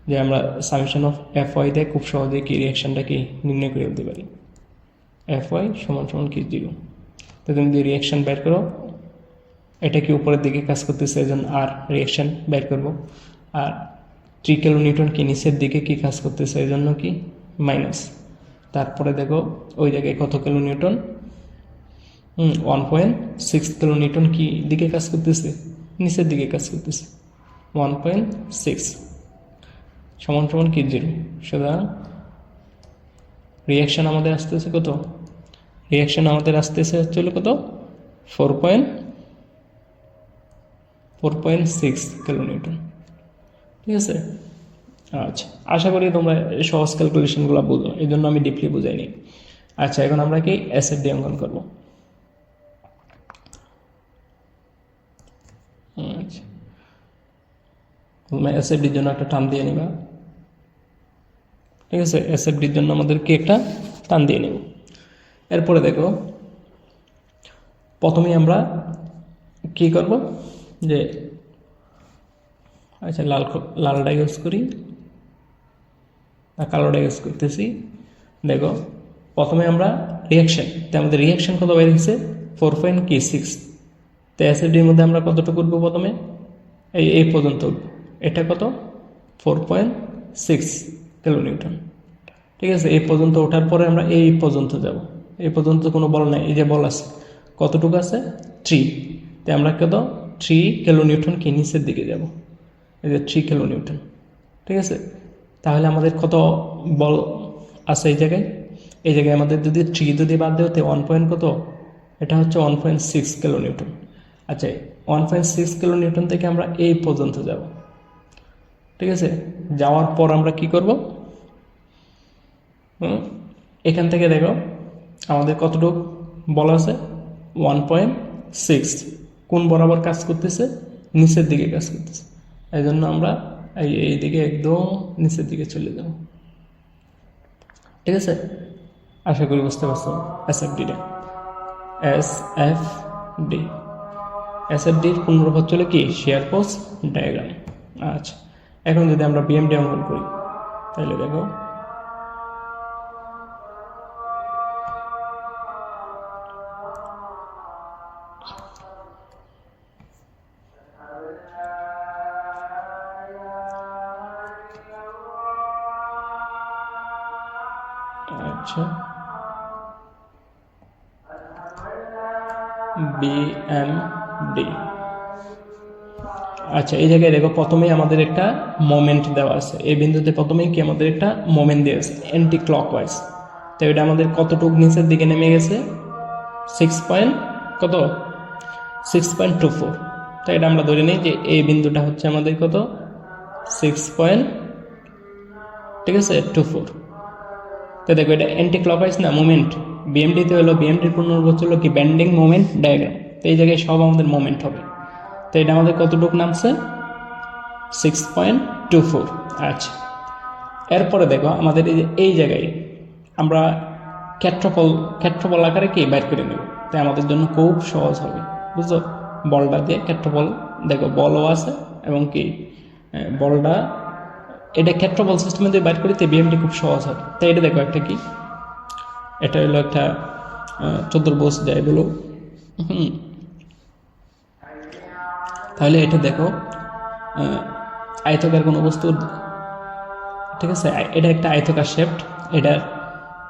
যে আমরা সামেশন অফ FY দিয়ে খুব সহজে কি রিয়াকশানটা কি নির্ণয় করে দিতে পারি। FY সমান সমান কি 0। তো তুমি যদি রিয়াকশান বের করো, এটা কি উপরের দিকে কাজ করতেছে, এই জন্য আর রিয়াকশান বের করবো। আর 3 কিলো নিউটন কি নিচের দিকে কি কাজ করতেছে, এই জন্য কি মাইনাস। তারপরে দেখো ওই জায়গায় কত কিলো নিউটন, 1.6 কিলো নিউটন কি দিকে কাজ করতেছে, নিচের দিকে কাজ করতেছে, 1.6 সমান সমান কি 0। সুতরাং রিয়াকশান আমাদের আসতেছে কত, রিয়াকশান আমাদের আসতেছে হচ্ছে কত 4.6 কিলো নিউটন। ঠিক আছে, আচ্ছা, আশা করি তোমরা সহজ ক্যালকুলেশনগুলো বুঝো, এই জন্য আমি ডিপলি বুঝাইনি। আচ্ছা, এখন আমরা কি অ্যাসেট দিয়ে অঙ্কন করবো। আচ্ছা, তোমরা অ্যাসেপ্টির জন্য একটা টান দিয়ে নিবা। ঠিক আছে, অ্যাসেপ্টির জন্য আমাদের কি একটা টান দিয়ে নেব। এরপরে দেখো প্রথমেই আমরা কি করব যে আচ্ছা লালটা ইউজ করি না কালোটা ইউজ করতেছি। দেখো প্রথমে আমরা রিয়াকশন, তো আমাদের রিয়াকশন কত বের হয়েছে 4.6। তো অ্যাসিডির মধ্যে আমরা কতটুকু উঠবো প্রথমে এই পর্যন্ত উঠবো, এটা কত 4.6 কিলোনিউটন। ঠিক আছে, এই পর্যন্ত ওঠার পরে আমরা এই পর্যন্ত যাব, এই পর্যন্ত কোনো বল নাই, এই যে বল আছে কতটুকু আছে 3। তো আমরা কত 3 কিলোনিউটন কি নিচের দিকে যাব, এই যে 3 কিলোনিউটন। ঠিক আছে, তাহলে আমাদের কত বল আছে এই জায়গায়, এই জায়গায় আমাদের যদি 3 যদি বাদ দেওয়া 1 পয়েন্ট কত, এটা হচ্ছে 1.6 কিলোনিউটন। আচ্ছা 1.6 কিলোনিউটন থেকে আমরা এই পর্যন্ত যাব। ঠিক আছে, যাওয়ার পর আমরা কি করব, এখান থেকে দেখো আমাদের কতটুকু বল আছে 1.6, কোন বরাবর কাজ করতেছে, নিচের দিকে কাজ করতেছে। এই জন্য আমরা এই দিকে একদম নিচের দিকে চলে যাব। ঠিক আছে, আশা করি বুঝতে পারছো এসএফডিটা। এসএফডির পূর্ণরূপ হচ্ছে কি শেয়ার ফোর্স ডায়াগ্রাম। আচ্ছা, এখন যদি আমরা বিএমডি অঙ্কন করি তাহলে দেখো আচ্ছা বিএমডি। আচ্ছা এই জায়গায় দেখো প্রথমেই আমাদের একটা মোমেন্ট দেওয়া আছে, এই বিন্দুতে প্রথমেই কি আমাদের একটা মোমেন্ট দেওয়া আছে অ্যান্টি ক্লকওয়াইজ। তো এটা আমাদের কতটুকু নিচের দিকে নেমে গেছে 6.24। তো এটা আমরা ধরে নিই যে এই বিন্দুটা হচ্ছে আমাদের কত 6. ঠিক আছে 24। তো দেখো এটা অ্যান্টি ক্লকওয়াইজ না মুভমেন্ট, বিএমডিতে হলো বিএমডির পূর্ণরূপ হলো কি বেন্ডিং মোমেন্ট ডায়াগ্রাম। তো এই জায়গায় সব আমাদের মোমেন্ট হবে। তো এটা আমাদের কতটুকু নামছে 6.24। আচ্ছা এরপরে দেখো আমাদের এই জায়গায় আমরা ক্ষেত্রফল আকারে কি বাইর করে নেব। তাই আমাদের জন্য খুব সহজ হবে, বুঝছো, বলটা দিয়ে ক্ষেত্রফল দেখো বলও আছে এবং কি বলটা এটা ক্ষেত্রফল সিস্টেমে দিয়ে বাইর করিতে বিএমডি খুব সহজ হবে। তাই এটা দেখো একটা কি, এটা হলো একটা চতুর্ভুজ যাই বলো। তাহলে এটা দেখো আয়তকার কোনো বস্তু, ঠিক আছে, এটা একটা আয়তকার শেপড। এটা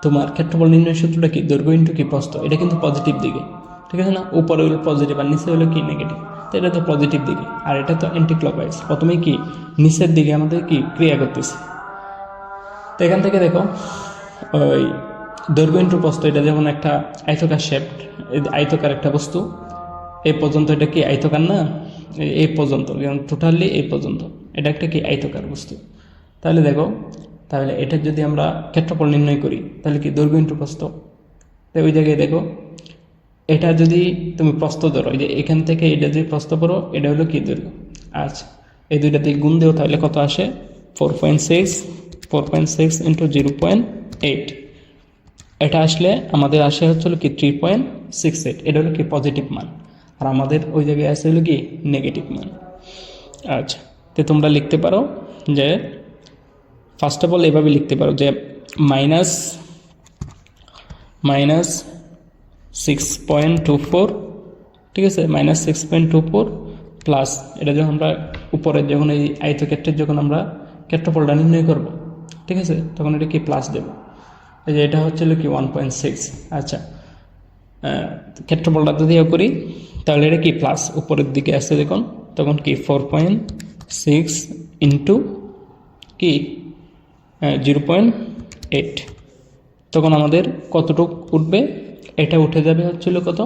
তোমার ক্ষেত্রফল নির্ণয় সূত্রটা কি দৈর্ঘ্য ইন্টু কি প্রস্থ, এটা কিন্তু পজিটিভ দিকে। ঠিক আছে না, উপরে হলো পজিটিভ আর নিচে হলো কি নেগেটিভ। তো এটা তো পজিটিভ দিকে আর এটা তো অ্যান্টি ক্লকওয়াইজ, প্রথমেই কি নিচের দিকে আমাদের কি ক্রিয়া করতেছে। তো এখান থেকে দেখো ওই দৈর্ঘ্য ইন্টু প্রস্থ, এটা যেমন একটা আয়তকার শেপড, আয়তকার একটা বস্তু, এই পর্যন্ত এটা কি আয়তকার না, এই পর্যন্ত টোটালি এই পর্যন্ত এটা একটা কি আয়তকার বস্তু। তাহলে দেখো তাহলে এটা যদি আমরা ক্ষেত্রফল নির্ণয় করি তাহলে কি দৈর্ঘ্য ইন্টু প্রস্থ। তো ওই জায়গায় দেখো এটা যদি তুমি প্রস্থ ধরো, এই যে এখান থেকে এটা যদি প্রস্থ করো এটা হলো কি দৈর্ঘ্য। আচ্ছা এই দুইটা দিয়ে গুণ দেও তাহলে কত আসে 4.6 ইন্টু 0.8, এটা আসলে আমাদের আসে হচ্ছিল কি 3.68। এটা হলো কি পজিটিভ মান আর আমাদের ওই জায়গায় আসে হলো কি নেগেটিভ মান। আচ্ছা তো তোমরা লিখতে পারো যে ফার্স্ট অফ অল এভাবে লিখতে পারো যে মাইনাস 6.24, ঠিক আছে, -6.24 প্লাস এটা যখন আমরা উপরের যখন এই আয়তক্ষেত্রের যখন আমরা ক্ষেত্রফলটা নির্ণয় করব, ঠিক আছে, তখন এটা কি প্লাস দেব। এই যে এটা হচ্ছিল কি 1.6। আচ্ছা ক্ষেত্রফলটা যদি করি তাহলে এটা কি প্লাস উপরের দিকে আসছে দেখুন, তখন কি 4.6 ইন্টু কি 0.8, তখন আমাদের কতটুক উঠবে, এটা উঠে যাবে হচ্ছিল কত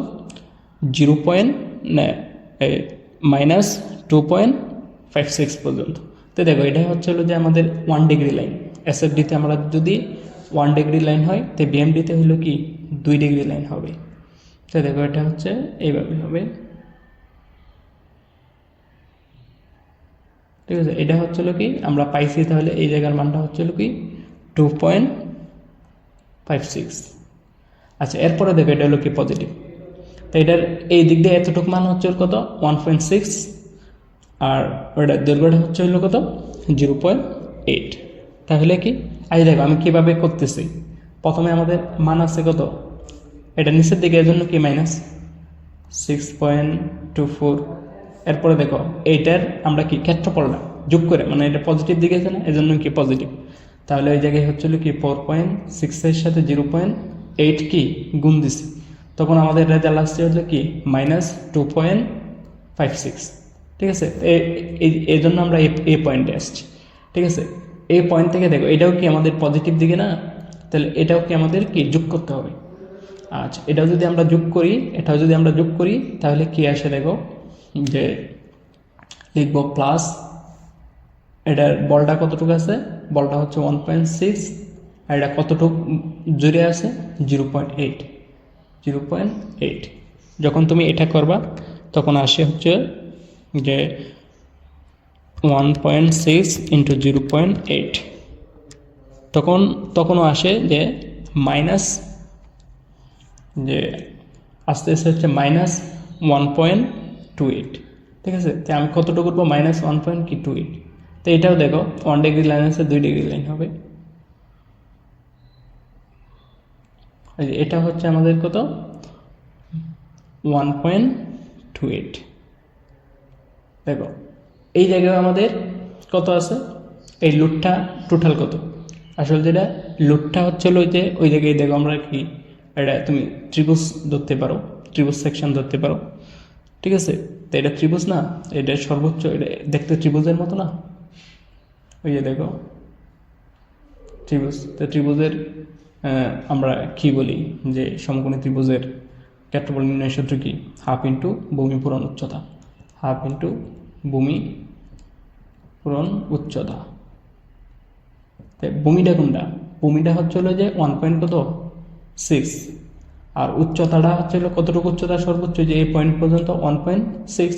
-2.56 পর্যন্ত। তো দেখো এটা হচ্ছিল যে আমাদের 1 ডিগ্রি লাইন। এসএফডিতে আমরা যদি 1 ডিগ্রি লাইন হয় তো বিএমডিতে হলো কি 2 ডিগ্রি লাইন হবে। তো দেখো এটা হচ্ছে এইভাবে হবে, ঠিক আছে। এটা হচ্ছিল কি আমরা পাইছি, তাহলে এই জায়গার মানটা হচ্ছিল কি 2.56। আচ্ছা এরপরে দেখো এটা হলো কি পজিটিভ। তো এটার এই দিক দিয়ে এতটুকু মান হচ্ছে কত 1.6, আর ওটার দৈর্ঘ্যটা হচ্ছে হলো কত 0.8। তাহলে কি আজ দেখো আমি কিভাবে করতেছি। প্রথমে আমাদের মান আছে কত, এটা নিচের দিকে, এর জন্য কি -6.24। এরপরে দেখো এইটার আমরা কি ক্ষেত্রফলটা যোগ করে, মানে এটা পজিটিভ দিকে আছে না, এজন্য কি পজিটিভ। তাহলে ওই জায়গায় হচ্ছিল কি 4.6 এর সাথে 0.8 কি গুণ দিছি, তখন আমাদের রেজাল্ট আসছে হচ্ছে কি -2.56। ঠিক আছে, এই জন্য আমরা এই পয়েন্টে আসছি। ঠিক আছে, এই পয়েন্ট থেকে দেখো এটাও কি আমাদের পজিটিভ দিকে না, তাহলে এটাও কি আমাদের কি যোগ করতে হবে। আচ্ছা, এটাও যদি আমরা যোগ করি, এটাও যদি আমরা যোগ করি, তাহলে কি আসে দেখো, যে লিখবো প্লাস, এটার বলটা কতটুকু আছে, বলটা হচ্ছে 1.6, আর এটা কতটুকু জুড়ে আছে 0.8। যখন তুমি এটা করবা তখন আসে হচ্ছে যে 1.6 ইন্টু 0.8, তখনও আসে যে মাইনাস, যে আস্তে আস্তে হচ্ছে -1.28। ঠিক আছে, তো আমি কতটুকু করবো -1.28। তো এটাও দেখো 1 ডিগ্রি লাইন আছে, 2 ডিগ্রি লাইন হবে। এটা হচ্ছে আমাদের কত 1.28। দেখো এই জায়গায় আমাদের কত আছে, এই লুটটা টোটাল কত, আসলে যেটা লুটটা হচ্ছে যে ওই জায়গায় দেখো আমরা কি, এটা তুমি ত্রিভুজ ধরতে পারো, ত্রিভুজ সেকশন ধরতে পারো। ঠিক আছে, তো এটা ত্রিভুজ না, এটা সর্বোচ্চ, এটা দেখতে ত্রিভুজের মতো না, ওই যে দেখো ত্রিভুজ। তো ত্রিভুজের আমরা কি বলি, যে সমকোণী ত্রিভুজের ক্ষেত্রফল নির্ণয় সূত্র কি, হাফ ইন্টু ভূমি পূরণ উচ্চতা, হাফ ইন্টু ভূমি পূরণ উচ্চতা। ভূমিটা কোনটা, ভূমিটা হচ্ছে হলো যে 1.6, আর উচ্চতাটা হচ্ছে হলো কতটুকু উচ্চতা সর্বোচ্চ, যে এই পয়েন্ট পর্যন্ত 1.6,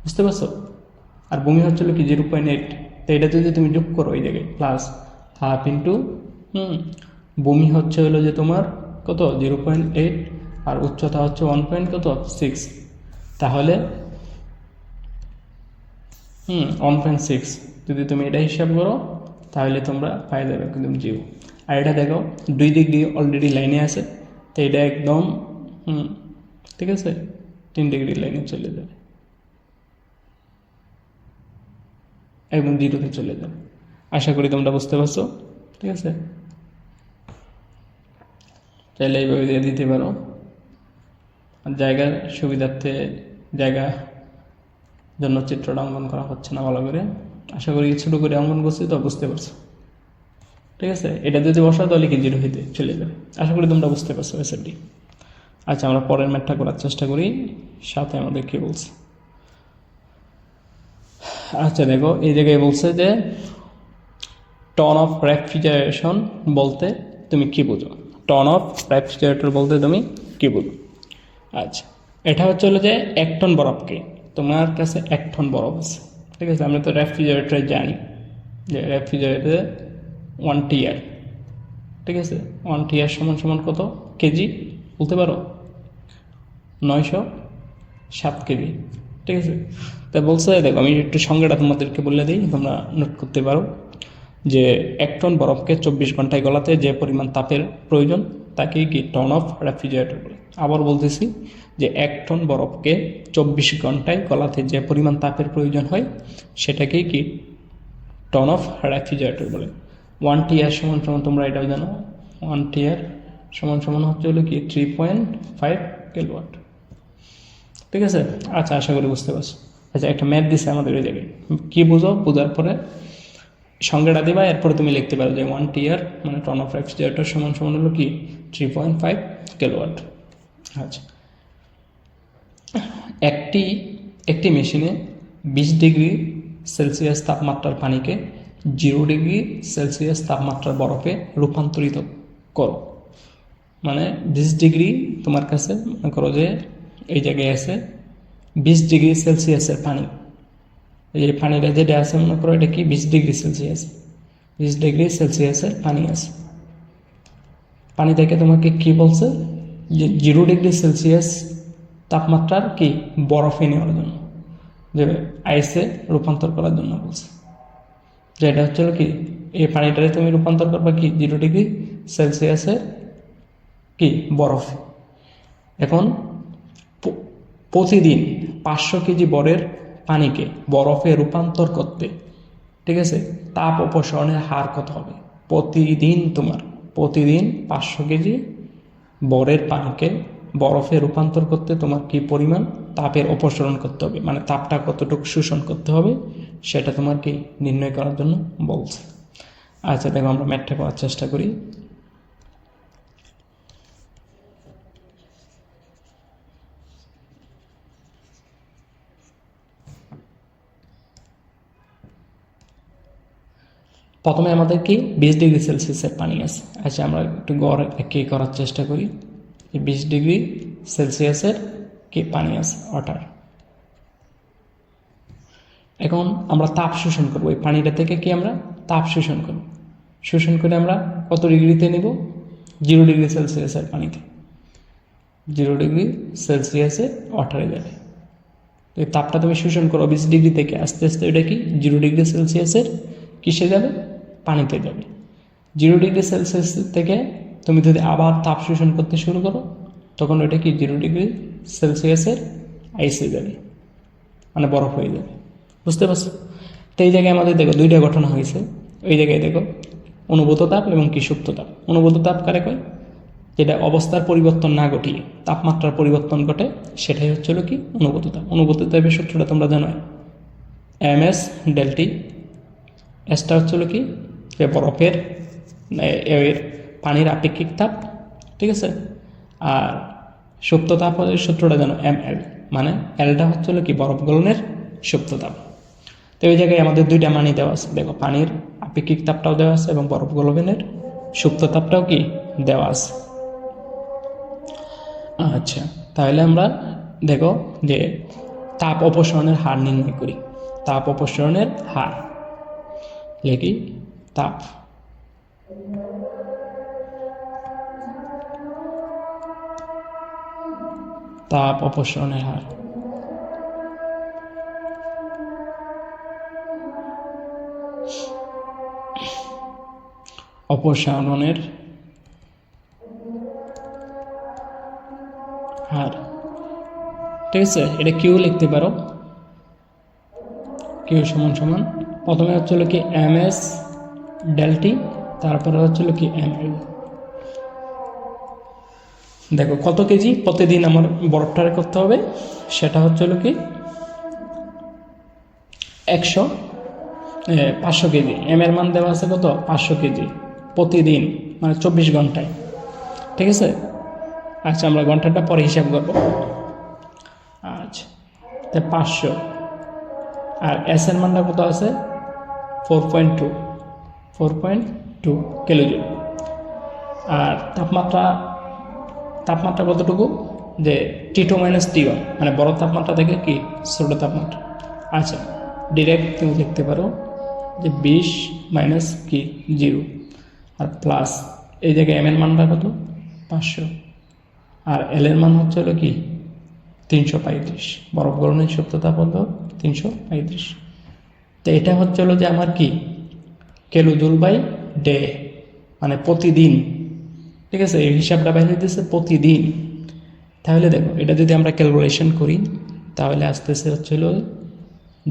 বুঝতে পারছো। আর ভূমি হচ্ছে হলো কি 0.8। তো এটা যদি তুমি যোগ করো এই জায়গায় প্লাস হাফ ইন্টু ভূমি হচ্ছে হলো যে তোমার কত 0.8, আর উচ্চতা হচ্ছে 1.6, তাহলে 1.6 যদি তুমি এটা হিসাব করো তাহলে তোমরা পাই যাবে একদম 0। আর এটা দেখো 2 ডিগ্রি অলরেডি লাইনে আছে, তো এটা একদম ঠিক আছে 3 ডিগ্রি লাইনে চলে যাবে, একদম 0-তে চলে যাবে। আশা করি তোমরা বুঝতে পারছো। ঠিক আছে, চাইলে এইভাবে দিয়ে দিতে পারো। আর জায়গার সুবিধার্থে জায়গা জন্য চিত্রটা অঙ্কন করা হচ্ছে না ভালো করে, আশা করি ছোটো করে অঙ্কন করছি তো বুঝতে পারছো। ঠিক আছে, এটা যদি বসা তাহলে কি 0 হইতে চলে যাবে। আশা করি তোমরা বুঝতে পারছো এসএডি। আচ্ছা, আমরা পরের ম্যাথটা করার চেষ্টা করি, সাথে আমাদের কি বলছে। আচ্ছা দেখো এই জায়গায় বলছে যে টন অফ রেফ্রিজারেশন বলতে তুমি কি বুঝো, টন অফ রেফ্রিজারেটর বলতে তুমি কি বুঝো। আচ্ছা, এটা হচ্ছে হলো যে 1 টন বরফকে, তোমার কাছে 1 টন বরফ আছে। ঠিক আছে, আমরা তো রেফ্রিজারেটরে জানি যে রেফ্রিজারেটরে 1 টিয়ার। ঠিক আছে, 1 টিয়ার সমান সমান কত কেজি বলতে পারো, 907 কেজি। ঠিক আছে, তা বলছে দেখো আমি একটু সংজ্ঞাটা তোমাদেরকে বলে দিই, তোমরা নোট করতে পারো যে 1 টন বরফকে 24 ঘন্টায় গলাতে যে পরিমাণ তাপের প্রয়োজন তাকেই কি টন অফ রেফ্রিজারেটর বলে। আবার বলতেছি যে 1 টন বরফকে 24 ঘন্টায় গলাতে যে পরিমাণ তাপের প্রয়োজন হয় সেটাকেই কি টন অফ রেফ্রিজারেটর বলে। 1 টিয়ার সমান সমান তোমরা এটাও জানো, 1 টিয়ার সমান সমান হচ্ছে হলো কি 3.5 কিলোওয়াট। ঠিক আছে, আচ্ছা আশা করি বুঝতে পারছো। আচ্ছা, একটা ম্যাথ দিছে আমাদের ওই জায়গায়, কি বুঝো, বোঝার পরে সংজ্ঞাটা দিবা, এরপরে তুমি লিখতে পারো যে 1 টিয়ার মানে টন অফ রেফ্রিজারেটর সমান সমান হলো কি 3.5 কিলোওয়াট। আচ্ছা, একটি মেশিনে 20 ডিগ্রি সেলসিয়াস তাপমাত্রার পানিকে 0 ডিগ্রি সেলসিয়াস তাপমাত্রার বরফে রূপান্তরিত করো। মানে 20 ডিগ্রি তোমার কাছে মনে করো যে এই জায়গায় আছে 20 ডিগ্রি সেলসিয়াসের পানি, এই পানিটা যেটা আছে মনে করো এটা কি 20 ডিগ্রি সেলসিয়াস, 20 ডিগ্রি সেলসিয়াসের পানি আছে। পানি থেকে তোমাকে কি বলছে যে 0 ডিগ্রি সেলসিয়াস তাপমাত্রার কি বরফে নেওয়ার জন্য, যে আইসে রূপান্তর করার জন্য বলছে। যেটা হচ্ছে কি এই পানিটারে তুমি রূপান্তর করবা কি 0 ডিগ্রি সেলসিয়াসের কি বরফে। এখন প্রতিদিন 500 কেজি বরের পানিকে বরফে রূপান্তর করতে, ঠিক আছে, তাপ অপসারণের হার কত হবে? প্রতিদিন 500 কেজি বরের পানিকে বরফে রূপান্তর করতে তোমার কি পরিমাণ তাপের অপসারণ করতে হবে, মানে তাপটা কতটুকু শোষণ করতে হবে সেটা তোমার কি নির্ণয় করার জন্য বলছে। আচ্ছা দেখো আমরা ম্যাথটা করার চেষ্টা করি। প্রথমে আমাদের কি 20 ডিগ্রি সেলসিয়াসের পানি আছে। আচ্ছা আমরা একটু গড় কি করার চেষ্টা করি। 20 ডিগ্রি সেলসিয়াসের কি পানি আছে ওয়াটার। এখন আমরা তাপ শোষণ করব, এই পানিটা থেকে কি আমরা তাপ শোষণ করব। শোষণ করে আমরা কত ডিগ্রিতে নেব? 0 ডিগ্রি সেলসিয়াসের পানিতে, 0 ডিগ্রি সেলসিয়াসের ওয়াটারে যাবে। তো এই তাপটা তুমি শোষণ করো 20 ডিগ্রি থেকে, আস্তে আস্তে এটা কি 0 ডিগ্রি সেলসিয়াসের কিসে যাবে? পানিতে যাবে। 0 ডিগ্রি সেলসিয়াস থেকে তুমি যদি আবার তাপ শোষণ করতে শুরু করো তখন ওইটা কি 0 ডিগ্রি সেলসিয়াসের আইসে যাবে, মানে বরফ হয়ে যাবে। বুঝতে পারছো? তো এই জায়গায় আমাদের দেখো দুইটা ঘটনা হয়েছে। ওই জায়গায় দেখো অনুভূত তাপ এবং কি সুপ্ত তাপ। অনুভূত তাপ কারে কয়? যেটা অবস্থার পরিবর্তন না ঘটিয়ে তাপমাত্রার পরিবর্তন ঘটে সেটাই হচ্ছিল কি অনুভূত তাপ। অনুভূত তাপের সূত্রটা তোমরা জানো, ms ΔT। এসটা হচ্ছিল কি যে বরফের পানির আপেক্ষিক তাপ, ঠিক আছে। আর সুপ্ত তাপের সূত্রটা জানো ml, মানে এলটা হচ্ছিল কি বরফ গলনের সুপ্ত তাপ। তো এই জায়গায় আমাদের দুইটা মানি দেওয়া আছে। দেখো পানির আপেক্ষিক তাপটাও দেওয়া আছে এবং বরফ গলনের সুপ্ত তাপটাও কি দেওয়া আছে। আচ্ছা তাহলে আমরা দেখো যে তাপ অপসারণের হার নির্ণয় করি। তাপ অপসারণের হার লিখি, তাপ অপসারণের হার। অপসারণের হার, ঠিক আছে। এটা কিউ লিখতে পারো, কিউ সমান সমান প্রথমে হচ্ছিল কি ms ΔT, তারপরে হচ্ছিল কি ml। দেখো কত কেজি প্রতিদিন আমার বরফটারে করতে হবে, সেটা হচ্ছিল কি 500 কেজি। এম এর মান দেওয়া আছে কত? 500 কেজি প্রতিদিন, মানে 24 ঘন্টায়, ঠিক আছে। আচ্ছা আমরা ঘন্টাটা পরে হিসাব করবো। আচ্ছা তো 500, আর এস এর মানটা কত আছে? 4.2 কিলোজুল। আর তাপমাত্রা কতটুকু? যে T2 - T1, মানে বড় তাপমাত্রা থেকে কি ছোট তাপমাত্রা। আচ্ছা ডিরেক্ট তুমি লিখতে পারো যে 20 মাইনাস কি 0 আর প্লাস এই জায়গায় এম এর মানটা কত? 500, আর এল এর মান হচ্ছে হলো কি 335। বরফ গলনের সুপ্ত তাপ হলো 335। তো এটা হচ্ছে হলো যে আমার কি কিলোজুল বাই ডে, মানে প্রতিদিন, ঠিক আছে। এই হিসাবটা বাইরে দিতেছে প্রতিদিন। তাহলে দেখো এটা যদি আমরা ক্যালকুলেশন করি তাহলে আসতেছে হচ্ছিল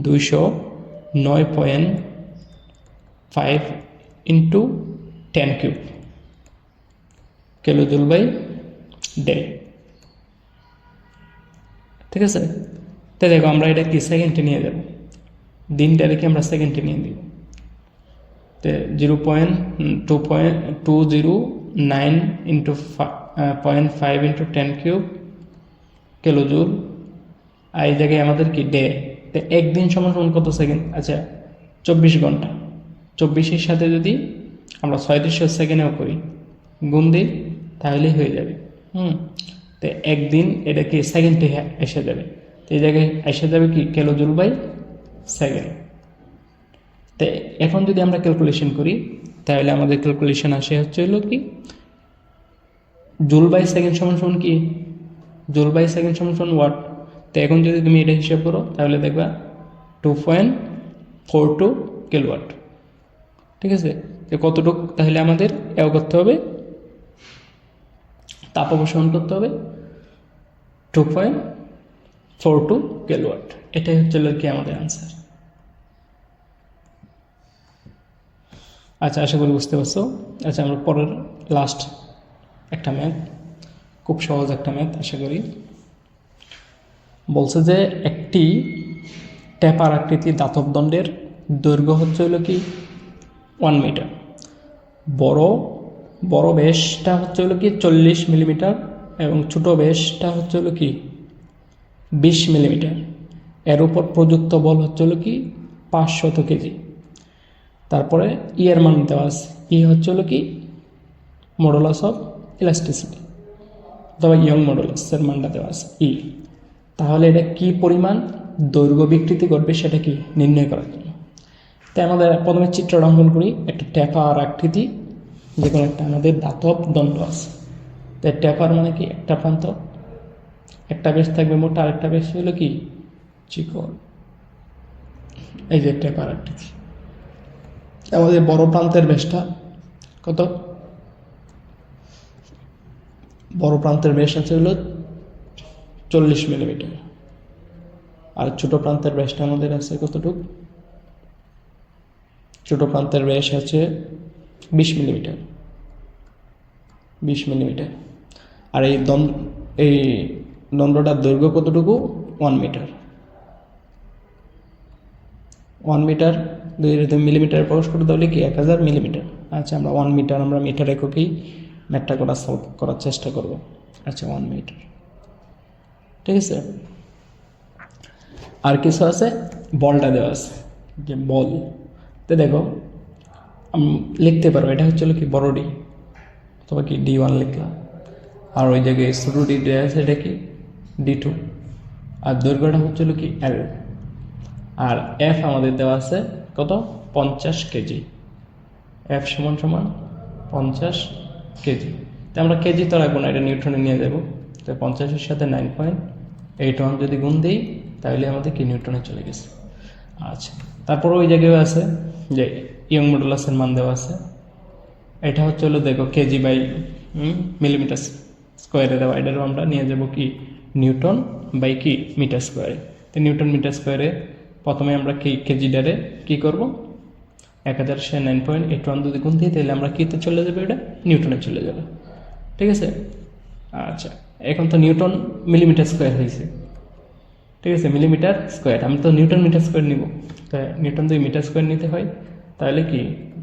209.5 into 10 cube kilojoule by day, ঠিক আছে। তো দেখো আমরা এটা কি সেকেন্ডে নিয়ে যাব, দিনটা রেখে আমরা সেকেন্ডে নিয়ে দিব। তো 0.209 ইন্টু 0.5 ইন্টু 10 কিউব কিলোজুল, আর এই জায়গায় আমাদের কি ডে। তো একদিন সমান সমান কত সেকেন্ড? আচ্ছা 24 ঘন্টা। 24-এর সাথে যদি আমরা 3600 সেকেন্ডেও করি গুণ দিই তাহলেই হয়ে যাবে। তো একদিন এটা কি সেকেন্ডে এসে যাবে। তো এই জায়গায় এসে যাবে কি কিলোজুল বাই সেকেন্ড। তো এখন যদি আমরা ক্যালকুলেশন করি তাহলে আমাদের ক্যালকুলেশন আসে হচ্ছে হলো কি জুল বাই সেকেন্ড সমান সমান কি জুল বাই সেকেন্ড সমান ওয়াট। তো এখন যদি তুমি এটা হিসাব করো তাহলে দেখবা 2.42 কিলোওয়াট। ঠিক আছে, তো কতটুকু তাহলে আমাদের এও করতে হবে, তাপ অপসারণ করতে হবে 2.42 কিলোওয়াট। এটাই হচ্ছে কি আমাদের আনসার। আচ্ছা, আশা করি বুঝতে পারছো। আচ্ছা, আমরা পরের লাস্ট একটা ম্যাথ, খুব সহজ একটা ম্যাথ আশা করি। বলছে যে একটি ট্যাপার আকৃতি ধাতব দণ্ডের দৈর্ঘ্য হচ্ছে হলো কি 1 মিটার, বড় ব্যাসটা হচ্ছে হলো কি 40 মিলিমিটার এবং ছোট ব্যাসটা হচ্ছে হলো কি 20 মিলিমিটার। এর উপর প্রযুক্ত বল হচ্ছে হলো কি 500 কেজি। তারপরে এর মান দেওয়া আছে, হচ্ছে হলো কি মডুলাস অফ ইলাস্টিসিটি অথবা ইয়ং মডুলাসের মানটা দেওয়া আছে তাহলে এটা কি পরিমাণ দৈর্ঘ্য বিকৃতি করবে সেটা কি নির্ণয় করার জন্য। তাই আমাদের প্রথমে চিত্রটা অঙ্কন করি। একটা ট্যাপার আকৃতি, যে কোনো একটা আমাদের ধাতব দণ্ড আছে। তাই ট্যাপার মানে কি একটা প্রান্ত, একটা বেশ থাকবে মোটা, আরেকটা বেশ হলো কি চিকন। এই যে ট্যাপার আকৃতি, আমাদের বড় প্রান্তের বেশটা কত? বড় প্রান্তের বেশ আছে হলো 40 মিলিমিটার, আর ছোট প্রান্তের ব্যাসটা আমাদের আছে কতটুকু? ছোট প্রান্তের ব্যাস আছে 20 মিলিমিটার, 20 মিলিমিটার। আর এই দণ্ডটার দৈর্ঘ্য কতটুকু? 1 মিটার। 1 মিটার যদি মিলিমিটারে প্রকাশ করতে তাহলে কি 1000 মিলিমিটার। আচ্ছা, আমরা 1 মিটার আমরা মিটার এককেই ম্যাথটা সলভ করার চেষ্টা করব। আচ্ছা, 1 মিটার, ঠিক আছে। আর কিছু আছে, বলটা দেওয়া আছে, যে বল। তো দেখো লিখতে পারো, এটা হচ্ছে কি বড় ডি অথবা কি D1 লিখলাম, আর ওই জায়গায় ছোটো ডি দেওয়া আছে, এটা কি D2, আর দৈর্ঘ্যটা হচ্ছে কি L, আর F আমাদের দেওয়া আছে কত? 50 কেজি। F সমান 50 কেজি। তো আমরা কেজি তো রাখবো না, এটা নিউটনে নিয়ে যাব। তো 50-এর সাথে 9.81 যদি গুণ দিই তাহলে আমাদের কি নিউটনে চলে গেছে। আচ্ছা, তারপর ওই জায়গায় আছে যে ইয়ং মডুলাসের মান দেওয়া আছে, এটা হচ্ছে হলো দেখো কেজি বাই মিলিমিটার স্কোয়ারে দেওয়া। এটারও আমরা নিয়ে যাব কি নিউটন বাই কি মিটার স্কোয়ারে। তো নিউটন মিটার স্কোয়ারে প্রথমে আমরা কি কেজিটারে কি করব 1000 সে 9.81 যদি গুণ দিই তাহলে আমরা কিতে চলে যাবে, এটা নিউটনে চলে যাবে। ঠিক আছে। আচ্ছা, এখন তো নিউটন মিলিমিটার স্কোয়ার হয়েছে, ঠিক আছে, মিলিমিটার স্কোয়ার। আমি তো নিউটন মিটার স্কোয়ার নিব, তাই নিউটন যদি মিটার স্কোয়ার নিতে হয় তাহলে কি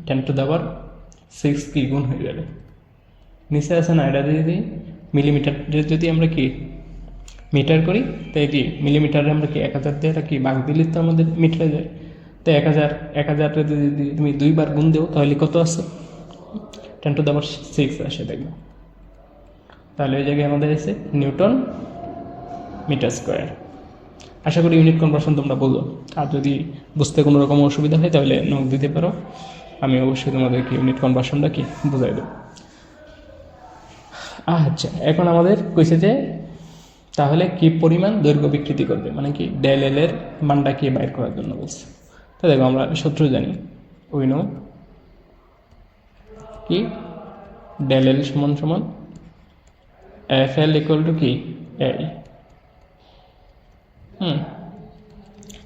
10⁻6 কি গুণ হয়ে যাবে। নিচে আছে না, এটা যদি মিলিমিটার যদি আমরা কি মিটার করি তাই কি মিলিমিটারে আমরা কি 1000 দিয়ে কি ভাগ দিলে তো আমাদের মিটারে যায়। তো 1000 যদি তুমি 2 বার গুণ দেও তাহলে কত আছে 10⁻6 আসে, দেখবো। তাহলে ওই জায়গায় আমাদের আছে নিউটন মিটার স্কোয়ার। আশা করি ইউনিট কনভার্সন তোমরা বোঝো। আর যদি বুঝতে কোনো রকম অসুবিধা হয় তাহলে নক দিতে পারো, আমি অবশ্যই তোমাদেরকে ইউনিট কনভার্সনটা কি বুঝাই দেবো। আচ্ছা, এখন আমাদের কইছে যে তাহলে কি পরিমাণ দৈর্ঘ্য বিকৃতি করবে, মানে কি ডেল এল এর মানটা কি বাইর করার জন্য বলছে। তো দেখো আমরা সূত্র জানি, উই নো কি ডেল এল সমান এফ এল ইকুয়াল টু কি এল।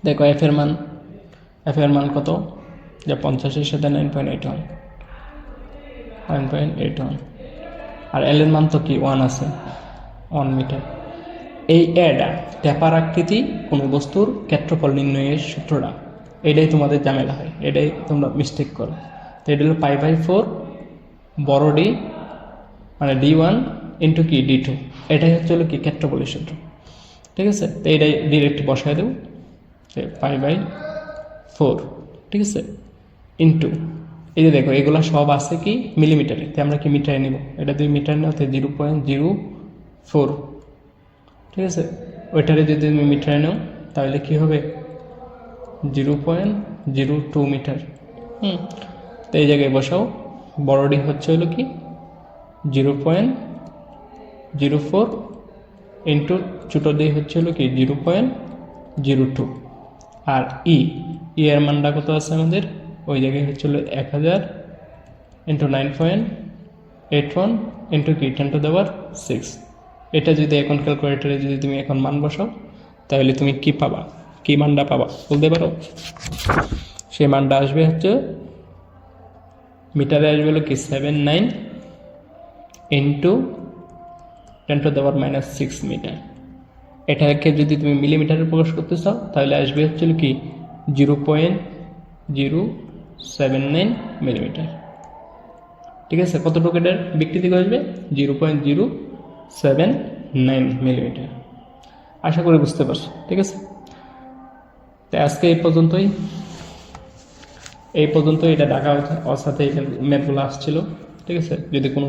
দেখো এফ এর মান কত, যা 50-এর সাথে 9.81, আর এল এর মান তো কি 1 আছে, 1 মিটার। এই এডা ট্যাপার আকৃতি কোনো বস্তুর ক্ষেত্রফল নির্ণয়ের সূত্রটা, এটাই তোমাদের ঝামেলা হয়, এটাই তোমরা মিস্টেক করো। তো এটা হলো π/4 বড় ডি মানে D1 ইন্টু কি D2, এটাই হচ্ছে হলো কি ক্ষেত্রফলের সূত্র। ঠিক আছে, তো এটাই ডিরেক্ট বসায় দেব, π/4, ঠিক আছে, ইন্টু এই যে দেখো এগুলো সব আছে কি মিলিমিটারে, তো আমরা কি মিটারে নিব, এটা যদি মিটার নাও তো 0.04, ঠিক আছে। ওইটারে যদি তুমি মিটারে নাও তাহলে কি হবে 0.02 মিটার। তো এই জায়গায় বসাও, বড়ডি হচ্ছে হলো কি 0.04 ইন্টু ছোটো দিয়ে হচ্ছে হলো কি 0.02, আর এর মানটা কত আছে আমাদের ওই জায়গায় হচ্ছে হলো 1000 ইন্টু 9.81 ইন্টু কি 10⁶। এটা যদি এখন ক্যালকুলেটারে যদি তুমি এখন মান বসাও তাহলে তুমি কি পাবা, কি মানটা পাবা বলতে পারো? সেই মানটা আসবে হচ্ছে মিটারে আসবে হলো কি 79 ইন্টু 10⁻⁶ মিটার। এটাকে যদি তুমি মিলিমিটারে প্রকাশ করতে চাও তাহলে আসবে হচ্ছে কি 0.079 মিলিমিটার। ঠিক আছে, কতটুকু এটার বিকৃতি আসবে 0.079 মিলিমিটার। আশা করি বুঝতে পারছো। ঠিক আছে, তো আজকে এই পর্যন্তই এটা ঢাকা অসাথে ম্যাথগুলো আসছিল। ঠিক আছে, যদি কোনো